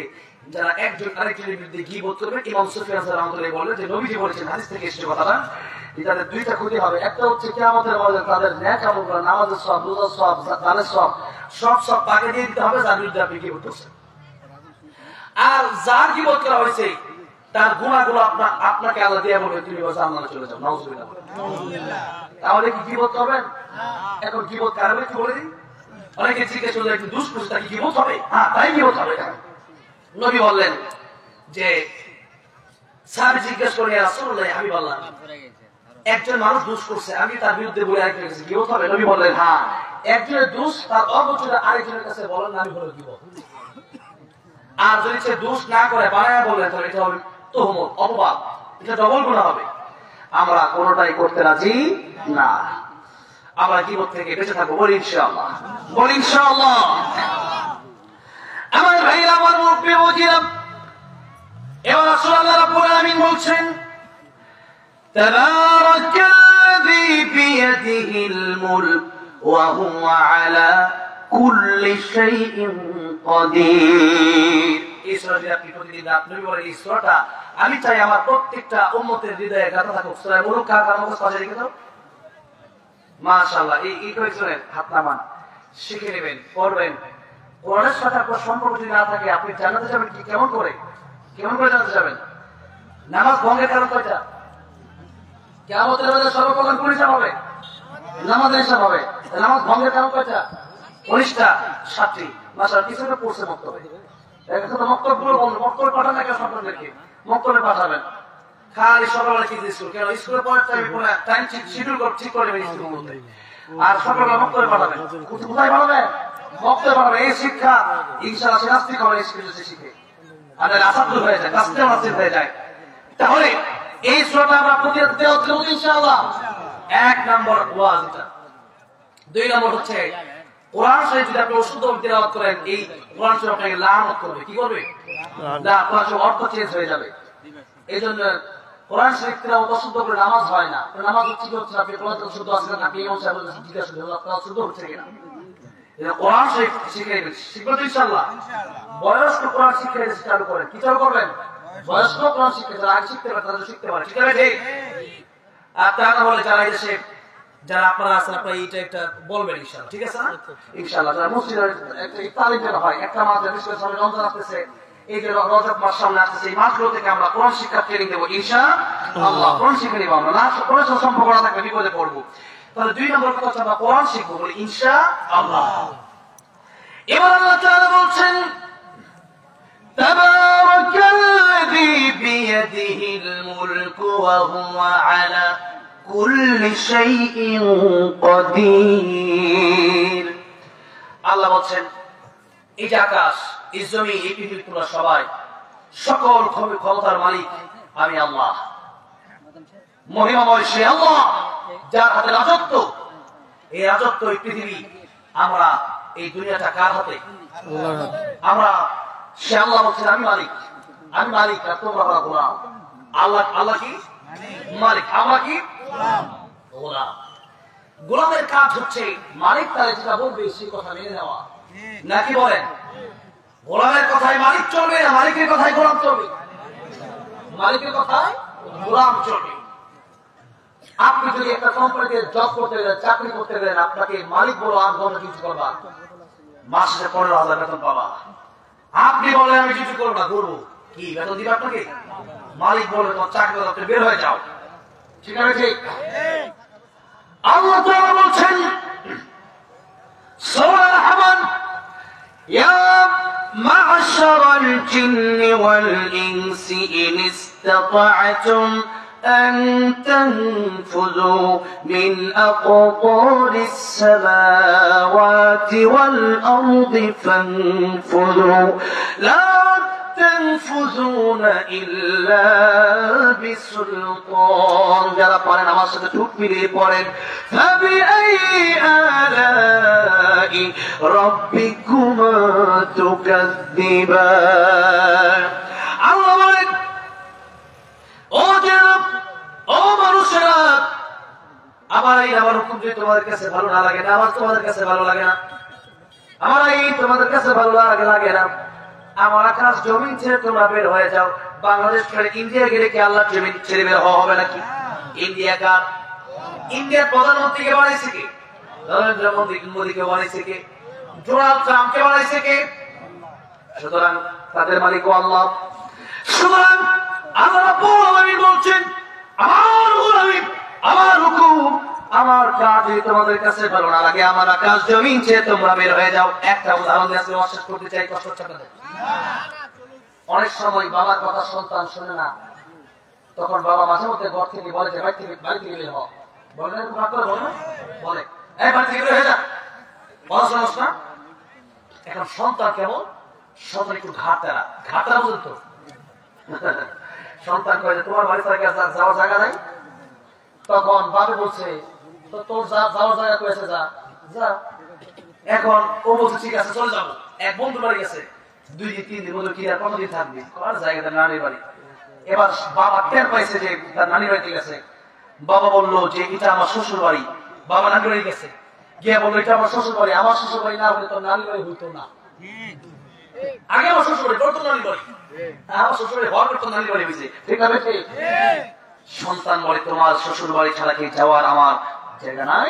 যারা একজন আরেকজনের বিরুদ্ধে গীবত করবে, ইমাম সুফিয়ান রাহমাতুল্লাহ বললেন যে নবীজি বলেছেন হাদিস থেকে এসেছে কথাটা, যে তাদের দুইটা ক্ষতি হবে। একটা হচ্ছে কিয়ামতের ময়দানে তাদের নেক আমল করা, নামাজের সওয়াব, রোজার সওয়াব, দানের সওয়াব সব তাকে দিয়ে দিতে হবে যার বিরুদ্ধে আপনি গীবত করছেন। আর যার গীবত করা হয়েছে তার গুনাহগুলো আপনাকে আল্লাহ দিয়ে বলবে তুমি জান্নাতে চলে যাও। নাউযুবিল্লাহ। তাহলে কি গীবত করবেন? এখন গীবত কারবে কি বলে দিই? অনেকে জিজ্ঞেস করলে একটু দুষ্কৃতি কি গীবত হবে? হ্যাঁ, তাই গীবত হবে। নবী বললেন যে সাহাবী জিজ্ঞেস করে ইয়া রাসূলুল্লাহ হাবিবাল্লাহ, একজন মানুষ দোষ করছে, আমি তার বিরুদ্ধে বলে আরেকজনের কাছে গীবত হবে? নবী বললেন হ্যাঁ, একজনের দোষ তার অগোচরে আরেকজনের কাছে বলেন আমি হলো গীবত। আর যদি সে দোষ না করে বানায় বলে তাহলে এটা হবে তুহমত, অপবাদ, এটা ডবল গুনাহ হবে। আমরা কোনটাই করতে রাজি না। আমরা গীবত থেকে বেঁচে থাকবো, বলি ইনশাআল্লাহ, বলি ইনশাআল্লাহ। আমার ভাইরা, আমার মুরব্বি বুঝিলাম। এবার আসলে আল্লাহ রাব্বুল আলামিন বলছেন তাবারাকাল্লাযী বিয়াদিহিল মুলক ওয়া হুয়া আলা কুল্লি শাইইন কাদির। এই সূরাটি আপনি প্রতিদিন রাত নবী বলেন এই সূরাটা আমি চাই আমার প্রত্যেকটা উম্মতের হৃদয়ে গাঁথা থাকুক। সূরা মুলক কার মুখস্থ করে রেখে দাও। মাশাআল্লাহ, এই কয়েকজনের হাত নামান, শিখে নেবেন, পড়বেন। কোরআনের সাথে আপনার সম্পর্ক যদি না থাকে আপনি জান্নাতে যাবেন কি? কেমন করে জান্নাতে যাবেন? নামাজ ভঙ্গের কারণ কয়টা? কিয়ামতের ময়দানে সর্বপ্রথম কোন হিসাব হবে? নামাজের হিসাব হবে। নামাজ ভঙ্গের কারণ কয়টা? 19টা, 7টি। মাশাআল্লাহ, কিছু তো পড়ছে মক্তবে। এখন তো মক্তবগুলো বন্ধ, মক্তবে পাঠান না কেন? সন্তানদেরকে মক্তবে পাঠাবেন। খালি সকালবেলা কি স্কুল, কেন স্কুলে পড়ার টাইম শিডিউল ঠিক করে নেবেন স্কুলগুলোতে। আর সকালবেলা মক্তবে পাঠাবেন। কোথায় পাঠাবেন? মক্তবে পাঠাবেন। এই শিক্ষা ইনশাআল্লাহ সে নাস্তিক হবে, এই স্কুলে শিখে আর আসাদুল হয়ে যায়, কাস্টম নাস্তিক হয়ে যায়। তাহলে এই সূরাটা আমরা প্রতিদিন তেলাওয়াত করব ইনশাআল্লাহ। 1 নম্বর ওয়াজ এটা। 2 নম্বর হচ্ছে কোরআন শরীফ যদি আপনি অশুদ্ধ তিলাওয়াত করেন, এই কোরআন শরীফ আপনাকে লানত করবে। কি করবে? না, কোরআন শরীফ অর্থ চেঞ্জ হয়ে যাবে। এই জন্য কোরআন শরীফ তিলাওয়াত অশুদ্ধ করে নামাজ হয় না। নামাজ হচ্ছে কি হচ্ছে, আপনি কোরআন শুদ্ধ আছেন নাকি ইমাম সাহেব জিজ্ঞাসা করবেন আপনারা শুদ্ধ হচ্ছে কিনা। কোরআন শরীফ শিখে শিখবে তো ইনশাআল্লাহ। বয়স্ক কোরআন শিখে চালু করেন। কি চালু করবেন? বয়স্ক কোরআন শিখে, যারা আগে শিখতে পারে তারা শিখতে পারে। ঠিক আছে? ঠিক। আর তা না হলে যারা এসে যারা আপনারা আছেন আপনারা এইটা একটা বলবেন ইনশাআল্লাহ। ঠিক আছে না? ইনশাআল্লাহ। যারা মসজিদের একটা তালিম যেন হয়, একটা মাস বিশেষ করে রমজান আসতেছে, এই যে রজব মাস সামনে আসতেছে, এই মাসগুলো থেকে আমরা কোরআন শিক্ষা ট্রেনিং দেবো ইনশাআল্লাহ। কোরআন শিখে নিব আমরা, না কোরআন সাথে সম্পর্ক না থাকলে বিপদে পড়বো। তাহলে 2 নম্বর কথা হচ্ছে আমরা কোরআন শিখবো বলি ইনশাআল্লাহ। এবার আল্লাহ তাআলা বলছেন তাবারাকাল্লাযী বিয়াদিহিল মুলকু ওয়া হুয়া আলা কুল্লি শাইইন কাদির। আল্লাহ বলছেন এই যে আকাশ, এই জমি, এই পৃথিবী, তোমরা সবাই সকল ক্ষমতার মালিক আমি আল্লাহ। মহিমাময় সে আল্লাহ যার হাতে রাজত্ব। এই রাজত্ব, এই পৃথিবী, আমরা এই দুনিয়াটা কার হাতে? আমরা, সে আল্লাহ বলছেন আমি মালিক, আমি মালিক আর তোমরা গোলাম। আল্লাহ, আল্লাহ কি মালিক, আমরা কি গোলাম। গোলামের কাজ হচ্ছে মালিক তারা যেটা বলবে সেই কথা মেনে নেওয়া, নাকি বলেন? গোলামের কথায় মালিক চলবে না, মালিকের কথায় গোলাম চলবে। মালিকের কথায় গোলাম চলবে। আপনি যদি একটা কোম্পানিতে জব করতে গেলেন, চাকরি করতে গেলেন, আপনাকে মালিক বলো 8 ঘন্টা ডিউটি করবা, মাসে 15,000 বেতন পাবা। আপনি বলেন আমি ডিউটি করবো না, করবো কি বেতন দিবে আপনাকে? মালিক বলবে তোমার চাকরি আপনি বের হয়ে যাও। ঠিক আছে? ঠিক। আল্লাহ তাআলা বলছেন সূরা আল-রহমান, ইয়া মা'শারাল জিন্নি ওয়াল ইনসি ইন ইসতাতা'তুম أن تنفذوا من أقطار السماوات والأرض فانفذوا لا تنفذون إلا بسلطان। যারা পড়েন আমার সাথে ঠোঁট মিলিয়ে পড়েন فبأي آلاء ربكما تكذبان। আল্লাহ বলেন ও জনাব, ও মানুষেরা, আমার এই আমার হুকুম যদি তোমাদের কাছে ভালো না লাগে, না আমার তোমাদের কাছে ভালো লাগে না, আমার এই তোমাদের কাছে ভালো লাগে না, আমার আকাশ জমিন ছেড়ে তোমরা বের হয়ে যাও। বাংলাদেশ ছেড়ে ইন্ডিয়া গেলে কি আল্লাহ জমিন ছেড়ে বের হওয়া হবে নাকি? ইন্ডিয়া কার? ইন্ডিয়ার প্রধানমন্ত্রীকে বানাইছে কে? নরেন্দ্র মোদীকে বানাইছে কে? ডোনাল্ড ট্রাম্পকে বানাইছে কে? সুতরাং তাদের মালিক আল্লাহ। সুতরাং আল্লাহ রাব্বুল আলামিন বলছেন আমার গোলামি, আমার হুকুম, আমার কাজ যদি তোমাদের কাছে ভালো না লাগে, আমার আকাশ জমিন ছেড়ে তোমরা বের হয়ে যাও। একটা উদাহরণ দিয়ে আজকে অশেষ করতে চাই, কষ্ট হচ্ছে আপনাদের। অনেক সময় বাবার কথা সন্তান শোনে না, তখন বাবা মাঝে মধ্যে ঘর থেকে বলে যে বাড়ি থেকে বের হও। বলে না, রাগ করে বলে না, বলে এই বাড়ি থেকে বের হয়ে যা, পড়াশোনা না। এখন সন্তান কেমন? সন্তান একটু ঘাটতারা পর্যন্ত সন্তান কয়ে যে তোমার বাড়ি থেকে যাওয়ার জায়গা নাই। তখন বাবা বলছে তো তোর যাওয়ার জায়গা কয়েছে, যা যা। এখন ও বলছে ঠিক আছে চলে যাবো। এক বন্ধু বাড়ি গেছে, 2 দিন 3 দিন বলে কি আর কতদিন থাকবি, কার জায়গাটা নানির বাড়ি। এবার বাবা টের পাইছে যে তার নানির বাড়িতে গেছে। বাবা বললো যে এটা আমার শ্বশুর বাড়ি। বাবা নানির বাড়ি গেছে, গিয়ে বললো এটা আমার শ্বশুর বাড়ি। আমার শ্বশুর বাড়ি না হলে তোর নানির বাড়ি হইতো না। আগে আমার শ্বশুর বাড়ি, তোর তো নানির বাড়ি। আমার শ্বশুর বাড়ি ঘর করতো, নানির বাড়ি হয়েছে। ঠিক আছে? সন্তান বলে তোমার শ্বশুর বাড়ি ছাড়া কি যাওয়ার আমার জায়গা নাই।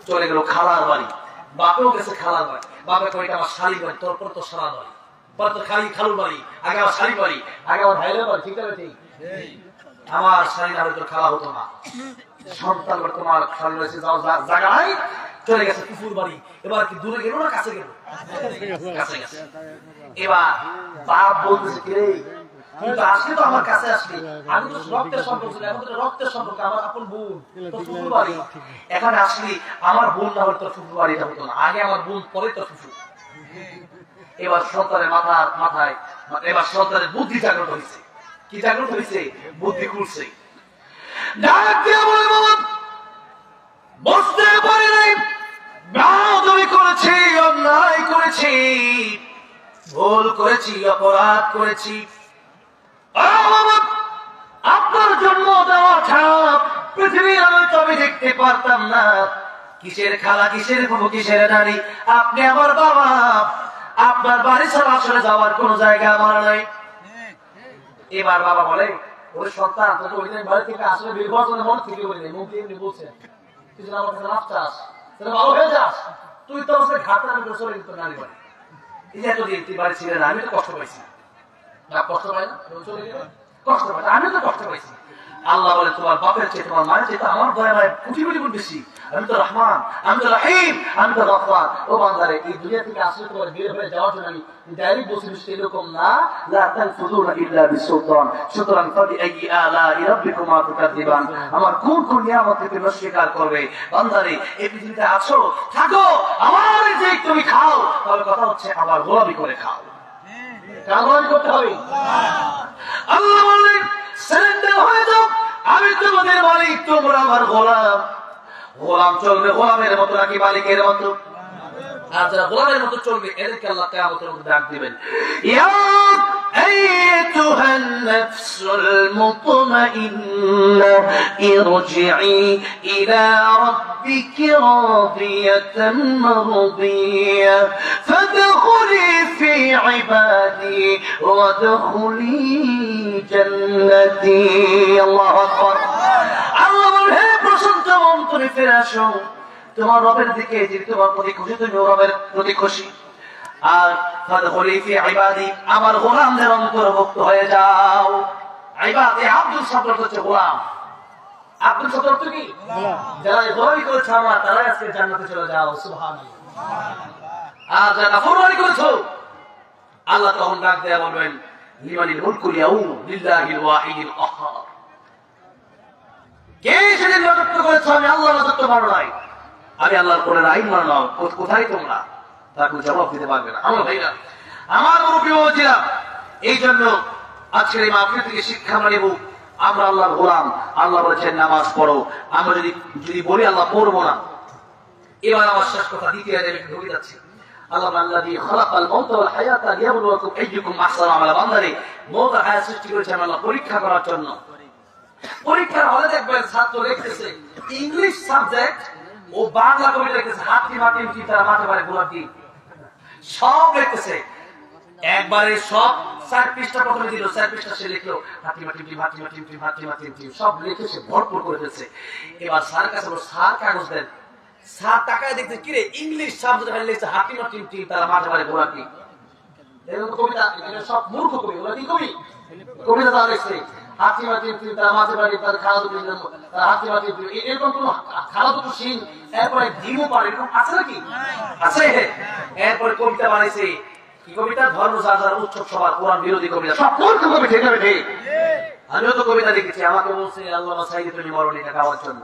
চলে গেল খালার বাড়ি। বাপেও গেছে খালার বাড়ি। বাপে কয় আমার শালির বাড়ি, তোর পর তো শালার বাড়ি, পরে তো খালুর বাড়ি, আগে আমার শালির বাড়ি, আগে আমার ভাইয়ের বাড়ি। ঠিক আছে? ঠিক। আমার শালি না হলে তোর খালা হতো না। সন্তান বলে তোমার শালি রয়েছে যাওয়ার জায়গা নাই, চলে গেছে ফুফুর বাড়ি। এবার কি দূরে গেল না কাছে গেল? কাছে গেছে। এবার বাপ বলতেছে কি রে কিন্তু আসলে তো আমার কাছে আসলি, আমি তো রক্তের সম্পর্ক ছিল, এখন তো রক্তের সম্পর্ক, আমার আপন বোন, তোর ফুফুর বাড়ি। এখানে আসলি আমার বোন না হলে তোর ফুফুর বাড়িটা হতো না, আগে আমার বোন পরে তোর ফুফু। এবার সন্তানের মাথায় এবার সন্তানের বুদ্ধি জাগ্রত হয়েছে। কি জাগ্রত হয়েছে? বুদ্ধি খুলছে। ডাক দিয়ে বলে বাবা বুঝতে পারি নাই বেয়াদবি করেছি, অন্যায় করেছি, ভুল করেছি, অপরাধ করেছি। আপনার জন্ম দেওয়া ছাপ পৃথিবীর আলো তবে দেখতে পারতাম না। কিসের খালা, কিসের ফুফু, কিসের নারী, আপনি আমার বাবা। আপনার বাড়ি ছাড়া আসলে যাওয়ার কোন জায়গা আমার নাই। এবার বাবা বলে, ওই সন্তান তোকে ওই দিন বাড়ি থেকে আসলে নির্বাচনের মন থেকে বলি মুখ দিয়ে এমনি বলছে, তুই যদি আমার কাছে লাভ চাস তাহলে ভালো হয়ে যাস। তুই তো আসলে ঘাটতে আমি চলে যেত নারী বাড়ি। এই যে এতদিন তুই বাড়ি ছিলেন, আমি তো কষ্ট পাইছি। কষ্ট পাই না, চলে গেলে কষ্ট পাই, আমিও তো কষ্ট পাইছি। আল্লাহ বলে, তোমার বাপের চেয়ে তোমার মায়ের চেয়ে আমার দয়া মায়ের কোটি কোটি গুণ বেশি। আমি তো রহমান, আমি তো রহিম, আমি তো গফফার। ও বান্দারে, এই দুনিয়া থেকে আসলে তোমার বের হয়ে যাওয়ার জন্য আমি ডাইরেক্ট বসে বসে এরকম না, লা তানফুযুনা ইল্লা বিসুলতান। সুতরাং ফাবিআইয়ি আলা'i রাব্বিকুমা তুকাযযিবান। আমার কোন কোন নিয়ামত থেকে অস্বীকার করবে? বান্দারে, এই পৃথিবীতে আছো, থাকো, আমার যে তুমি খাও, তবে কথা হচ্ছে আমার গোলামি করে খাও। কার গোলামি করতে হবে? আল্লাহ বলেন, সারেন্ডার হয়ে যাও, আমি তোমাদের মালিক, তোমরা আমার গোলাম। গোলাম চলবে গোলামের মতো নাকি মালিকের মতো? আর যারা গোলামের মতো চলবে এদেরকে আল্লাহ কিয়ামতের মধ্যে ডাক দিবেন, ইয়া আইয়ুহান নাফসুল মুতমাইন্না ইরজিই ইলা রাব্বিকি রাদিয়াতান মারদিয়া ফাদখুলি ফি ইবাদি ওয়াদখুলি জান্নাতি। আল্লাহু আকবার। আল্লাহ বলেন, হে প্রশান্ত মন, তুমি ফিরে আসো তোমার রবের দিকে, যিনি তোমার প্রতি খুশি, তুমি রবের প্রতি খুশি। আর ফাদখুলি ফি ইবাদি, আমার গোলামদের অন্তর্ভুক্ত হয়ে যাও। ইবাদি আব্দুল শব্দ হচ্ছে গোলাম। আব্দুল শব্দ অর্থ কি? যারা গোলামি করেছে আমার, তারাই আজকে জান্নাতে চলে যাও। সুবহানাল্লাহ। আর যারা নাফরমানি করেছো, আল্লাহ তখন ডাক দেয়া বলবেন, লিমানিল মুলকুল ইয়াউম লিল্লাহিল ওয়াহিদিল কাহ্হার। কে সেদিন রাজত্ব করেছো? আমি আল্লাহ রাজত্ব মানো নাই, আমি আল্লাহর কোরআনের আইন মানো না। কোথায় তোমরা? তার কোনো জবাব দিতে পারবে না। আমার ভাইরা, আমার মুরব্বী বাবাজিরা, এই জন্য আজকের এই মাহফিল থেকে শিক্ষা আমরা নেব, আমরা আল্লাহর গোলাম। আল্লাহ বলেছেন নামাজ পড়ো। আমরা যদি বলি আল্লাহ পড়বো না, এবার আমার শেষ কথা, দ্বিতীয় আয়াতে ঢুকে যাচ্ছে। আল্লাহ আল্লাযী খালাকাল মাউতা ওয়াল হায়াতা লিয়াবলুয়াকুম আইয়ুকুম আহসানু আমালা। বান্দারে, মওত আর হায়াত সৃষ্টি করেছেন আল্লাহ পরীক্ষা করার জন্য। পরীক্ষার হলে দেখবেন ছাত্র লিখতেছে ইংলিশ সাবজেক্ট, ও বাংলা কবিতা লিখতেছে হাতি মাটি চিতা মাঠে বাড়ি গোলাপি, সব লিখতেছে একবারে। সব 4 পৃষ্ঠা প্রথমে দিল, 4 পৃষ্ঠা সে লিখলো হাতি মাটি হাতি মাটি হাতি মাটি, সব লিখে সে ভরপুর করে দিয়েছে। এবার স্যার কাছে বলো, স্যার কাগজ দেন। স্যার টাকায় দেখতে কিরে ইংলিশ সাবজেক্ট লিখছে হাতি মাটি তারা মাঠে বাড়ি গোলাপি। এরকম কবিতা, সব মূর্খ কবি, ওরা কি কবি? কবিতা তারা লিখছে হাতি মাটি তারা মাঠে বাড়ি, তার খাওয়া দুটো হাতি মাটি, এরকম কোন খাওয়া দুটো সিং, এরপরে ডিমও পারে, এরকম আছে নাকি? আছে। এরপরে কবিতা বানাইছে, কি কবিতা? ধর্ম যার উৎসব সবার কোরআন বিরোধী কবিতা, সব মূর্খ কবি। ঠিক আছে, ঠিক। আমিও তো কবিতা লিখেছি, আমাকে বলছে আল্লামা সাঈদী তুমি মরণী গাওয়ার জন্য।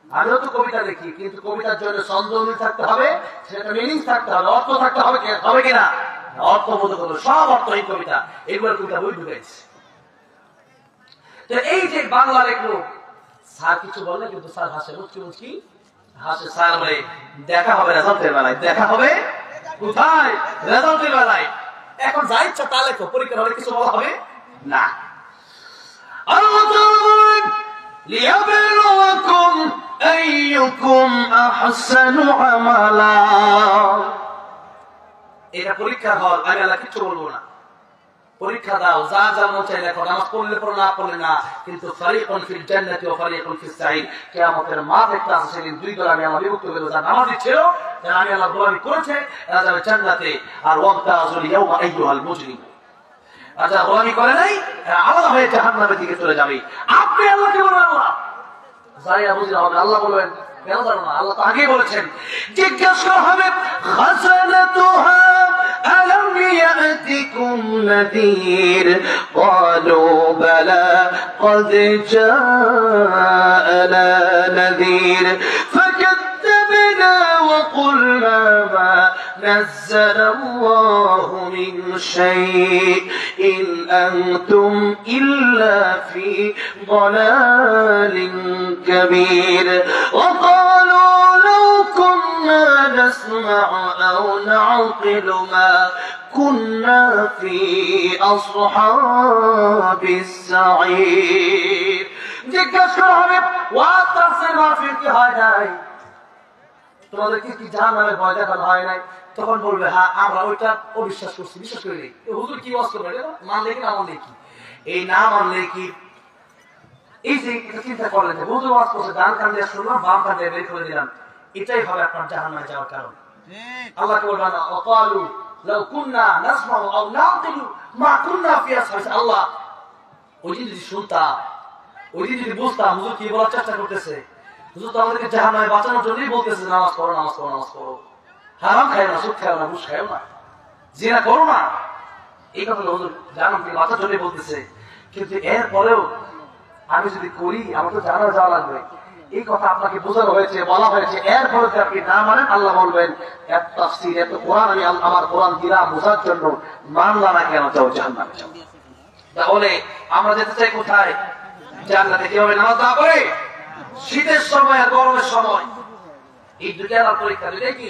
আমিও তো কবিতা লিখি, কিন্তু কবিতার জন্য ছন্দ থাকতে হবে, সেটা মিনিং থাকতে হবে, অর্থ থাকতে হবে, হবে কিনা? অর্থ বোধ করবো, সব অর্থহীন কবিতা, এগুলোর কবিতা বই ঢুকেছে। তো এই যে বাংলা লেখলো, স্যার কিছু বললে কিন্তু স্যার হাসে, মুচকি মুচকি হাসে। স্যার বলে দেখা হবে রেজাল্টের বেলায়। দেখা হবে কোথায়? রেজাল্টের বেলায়। এখন যা ইচ্ছা তা লেখো, পরীক্ষার হলে কিছু বলা হবে না। আল্লাহ তাআলা বলেন, লিয়াবলুয়াকুম আইয়ুকুম আহসানু আমালা। এটা পরীক্ষার হল, আমি আল্লাহ কিছু বলবো না। পরীক্ষা দাও, যা যা মন চাই লেখো, নামাজ পড়লে পড়ো, না পড়লে না। কিন্তু ফারিকুন ফিল জান্নাতি ওয়া ফারিকুন ফিস সাঈর, কিয়ামতের মাঠ একটা আছে, সেদিন দুই দল আমি আল্লাহ বিভক্ত করব। যারা নামাজি ছিল, যারা আমি আল্লাহ গোলামি করেছে, তারা যাবে জান্নাতে। আর ওয়ামতাজুল ইয়াওমা আইয়ুহাল মুজরিম, আর যারা গোলামি করে নাই, আলাদা হয়ে জাহান্নামের দিকে চলে যাবে। আপনি আল্লাহকে বলবেন আল্লাহ, যারা বুঝলে হবে। আল্লাহ বলবেন কেন জানো না? আল্লাহ তো আগেই বলেছেন, জিজ্ঞাসা হবে খাজানাতুহা ألم يأتكم نذير قالوا بلى قد جاءنا نذير فكذبنا وقلنا ما نزل الله من شيء إن أنتم إلا في ضلال كبير وقالوا لو كنا نسمع أو نعقل ما كنا في أصحاب السعير জিজ্ঞাসা করা হবে ওয়াজ তাফসীর মাহফিল কি হয় নাই তোমাদেরকে কি জাহান্নামের ভয় দেখানো হয় নাই তখন বলবে হ্যাঁ আমরা ওইটা অবিশ্বাস করছি বিশ্বাস করি নাই হুজুর কি ওয়াজ করবে মানলে কি না মানলে কি এই না মানলে কি এই যে চিন্তা করলেন যে হুজুর ওয়াজ করছে ডান কান দিয়ে শুনলাম বাম কান দিয়ে বের করে দিলাম এটাই হবে আপনার জাহান্নামে যাওয়ার কারণ আল্লাহকে বলবেন ওয়াকালু লাউ কুননা নাসমাউ আও নাকিলু মা কুননা ফি আসহাবিস আল্লাহ ওই যদি শুনতাম ওই যদি বুঝতাম হুজুর কি বলার চেষ্টা করতেছে হুজুর তো আমাদেরকে জাহান্নামে বাঁচানোর জন্যই বলতেছে নামাজ পড়ো নামাজ পড়ো নামাজ পড়ো হারাম খায় না সুদ খায় না ঘুষ খায় না জিনা করো না এই কথা হুজুর জাহান্নাম থেকে বাঁচার জন্যই বলতেছে কিন্তু এর পরেও আমি যদি করি আমার তো জানা যাওয়া লাগবে এই কথা আপনাকে বোঝানো হয়েছে বলা হয়েছে এরপরে যদি আপনি না মানেন আল্লাহ বলবেন এত তাফসীর এত কোরআন আমি আমার কোরআন দিলাম বোঝার জন্য মানলা না কেন যাও জাহান্নামে যাও তাহলে আমরা যেতে চাই কোথায় জান্নাতে কিভাবে নামাজ না করে শীতের সময় আর গরমের সময় এই দুটার পরীক্ষা দুটাই কি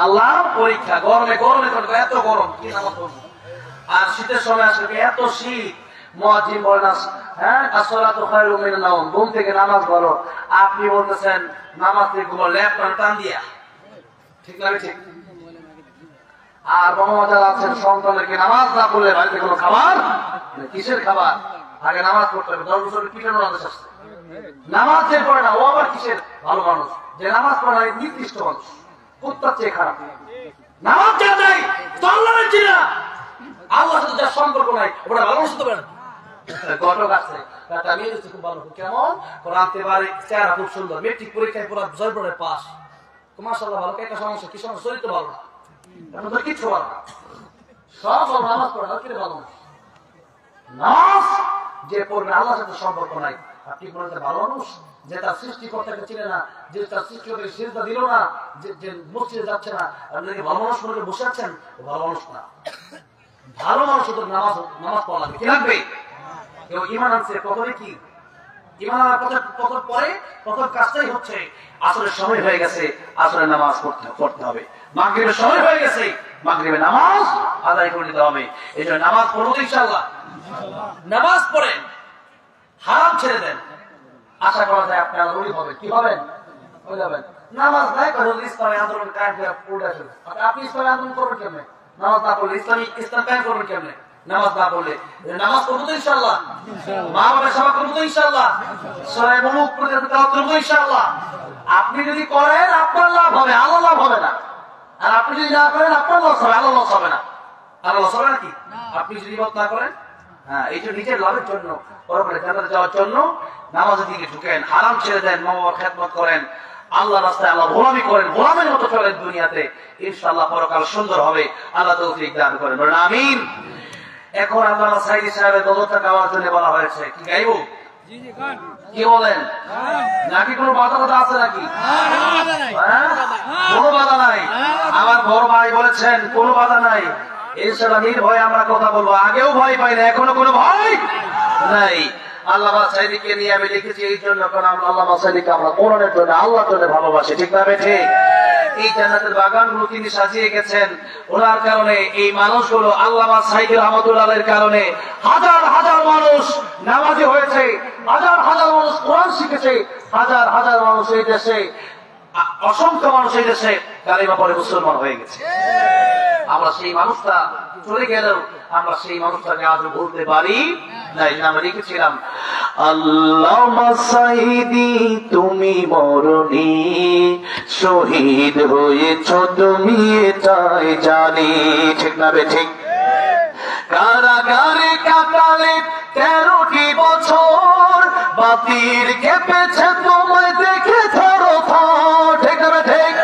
আল্লাহ পরীক্ষা গরমে গরমে করবে এত গরম কি নামাজ পড়বো আর শীতের সময় আসলে এত শীত মুয়াজ্জিন বলেন হ্যাঁ আসসালাতু খায়রুম মিনান নাওম ঘুম থেকে নামাজ পড়ো আপনি বলতেছেন নামাজ থেকে ঘুমো ল্যাপ টান দিয়া ঠিক না ঠিক আর বাবা আছেন সন্তানকে নামাজ না পড়লে বাড়িতে কোনো খাবার কিসের খাবার আগে নামাজ পড়তে হবে 10 বছরের পিছনে নামাজ আসছে নামাজ যে পড়ে না ও আবার কিসের ভালো মানুষ যে নামাজ পড়ে না নির্দিষ্ট মানুষ কুত্তার চেয়ে খারাপ নামাজ যা নাই আল্লাহর চিনা আল্লাহর সাথে যার সম্পর্ক নাই ওটা ভালো মানুষ হতে পারে না ঘটক আছে একটা মেয়ে খুব ভালো কেমন কোরআনতে পারে চেহারা খুব সুন্দর মেট্রিক পরীক্ষায় পুরো জয় পড়ে পাস মাশাআল্লাহ ভালো একটা সমস্যা কি সমস্যা চরিত্র ভালো না এখন তো কিচ্ছু ভালো না সব নামাজ পড়ে না কি ভালো নামাজ যে পড়বে আল্লাহর সাথে সম্পর্ক নাই আপনি বলতে ভালো মানুষ যে তার সৃষ্টিকর্তাকে চিনে না যে তার সৃষ্টিকর্তাকে সিজদা দিল না যে মসজিদে যাচ্ছে না আপনাকে ভালো মানুষ মনে করে বসে আছেন ভালো মানুষ না ভালো মানুষ তো নামাজ পড়া লাগবে কি লাগবে কেউ ঈমান আনছে প্রথমে কি ঈমান আনার পরে প্রথম কাজটাই হচ্ছে আসরের সময় হয়ে গেছে আসরের নামাজ পড়তে হবে মাগরিবের সময় হয়ে গেছে মাগরিবের নামাজ আদায় করে নিতে হবে এই জন্য নামাজ পড়বো ইনশাআল্লাহ নামাজ পড়েন হারাম ছেড়ে দেন আশা করা যায় আপনি আল্লাহর ওলি হবেন কি হবেন হয়ে যাবেন নামাজ নাই করে ইসলামী আন্দোলন কায়েম করে পড়ে আসেন আপনি ইসলামী আন্দোলন করবেন কেমনে নামাজ না পড়লে ইসলাম কায়েম করবেন কেমনে নামাজ না পড়লে নামাজ পড়বো তো ইনশাআল্লাহ মা বাবার সেবা করবো তো ইনশাআল্লাহ সূরা মুলক পড়তে করবো ইনশাআল্লাহ আপনি যদি করেন আপনার লাভ হবে আল্লাহ লাভ হবে না আর আপনি যদি না করেন আপনার লস হবে আল্লাহ লস হবে না আল্লাহ লস হবে নাকি আপনি যদি ইবাদত না করেন হ্যাঁ এই জন্য নিজের লাভের জন্য পরপরে জান্নাতে যাওয়ার জন্য নামাজের দিকে ঢুকেন হারাম ছেড়ে দেন মা বাবার খেদমত করেন আল্লাহ রাস্তায় আল্লাহ গোলামি করেন গোলামের মতো চলেন দুনিয়াতে ইনশাআল্লাহ পরকাল সুন্দর হবে আল্লাহ তৌফিক দান করেন বলেন আমিন এখন আল্লামা সাইদি সাহেবের দৌলতটা গাওয়ার জন্য বলা হয়েছে কি গাইবো কি বলেন নাকি কোনো বাধা আছে নাকি কোনো বাধা নাই আমার বড় ভাই বলেছেন কোনো বাধা নাই ইনশাআল্লাহ নির্ভয়ে আমরা কথা বলবো আগেও ভয় পাই না এখনো কোনো ভয় নাই আল্লামা সাইদিকে নিয়ে আমি লিখেছি এই জন্য কারণ আল্লামা সাইদিকে আমরা কোরআনের জন্য আল্লাহর জন্য ভালোবাসি ঠিক না বেঠে এই জান্নাতের বাগানগুলো তিনি সাজিয়ে গেছেন ওনার কারণে এই মানুষগুলো আল্লামা সাইদি রহমাতুল্লাহর কারণে হাজার হাজার মানুষ নামাজি হয়েছে হাজার হাজার মানুষ কোরআন শিখেছে হাজার হাজার মানুষ এই দেশে অসংখ্য মানুষ এই দেশে কালিমা পড়ে মুসলমান হয়ে গেছে আমরা সেই মানুষটা চলে গেলেও আমরা সেই মানুষটাকে আজও বলতে পারি না এই আমরা লিখেছিলাম আল্লামা সাইদি তুমি মরণি শহীদ হয়েছ তুমি এটাই জানি ঠিক না বে ঠিক কারাগারে কাটালে 13টি বছর বাতিল কেঁপেছে তোমায় দেখে ধরো ঠিক না ঠিক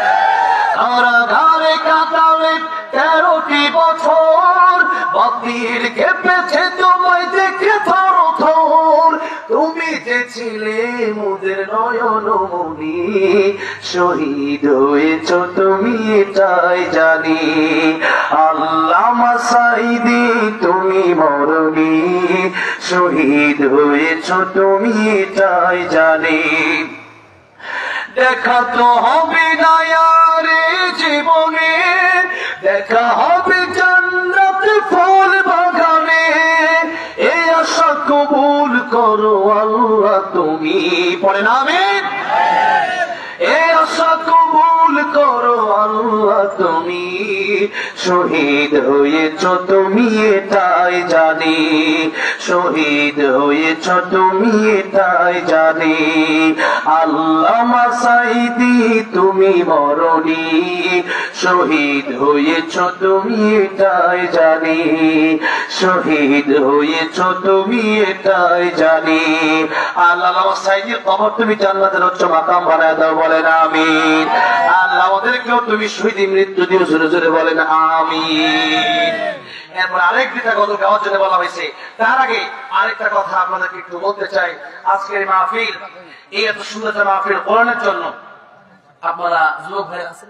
কারাগারে কাটালে 13টি বছর বাতিল কেঁপেছে তোমায় দেখে ধরো তুমি যে ছিলে মোদের নয়নমণি শহীদ হয়েছ তুমি এটাই জানি আল্লামা সাইদি তুমি মরণি শহীদ হয়েছ তুমি এটাই জানি দেখা তো হবে না রে জীবনে, দেখা হবে জান্নাত ফুল বাগানে। এই আশা কবুল করো আল্লাহ তুমি, পড়েন আমিন। এই আশা কবুল করো আল্লাহ তুমি, শহীদ হয়েছ তুমি এটাই জানি, শহীদ হয়েছ তুমি এটাই জানি। আল্লামা সাঈদী তুমি মরণি, শহীদ হয়েছ তুমি এটাই জানি, শহীদ হয়েছ তুমি এটাই জানি। আল্লামা সাঈদীর কবর তুমি জান্নাতের উচ্চ মাকাম বানায় দাও, বলেন আমিন। আল্লাহ আমাদেরকেও তুমি শহীদ মৃত্যু দিও, জোরে জোরে বলেন আমিন। এরপর আরেক দুটা গজল গাওয়ার জন্য বলা হয়েছে। তার আগে আরেকটা কথা আপনাদেরকে একটু বলতে চাই। আজকের মাহফিল, এই এত সুন্দর মাহফিল কোরআনের জন্য, আপনারা যুবক ভাই আছেন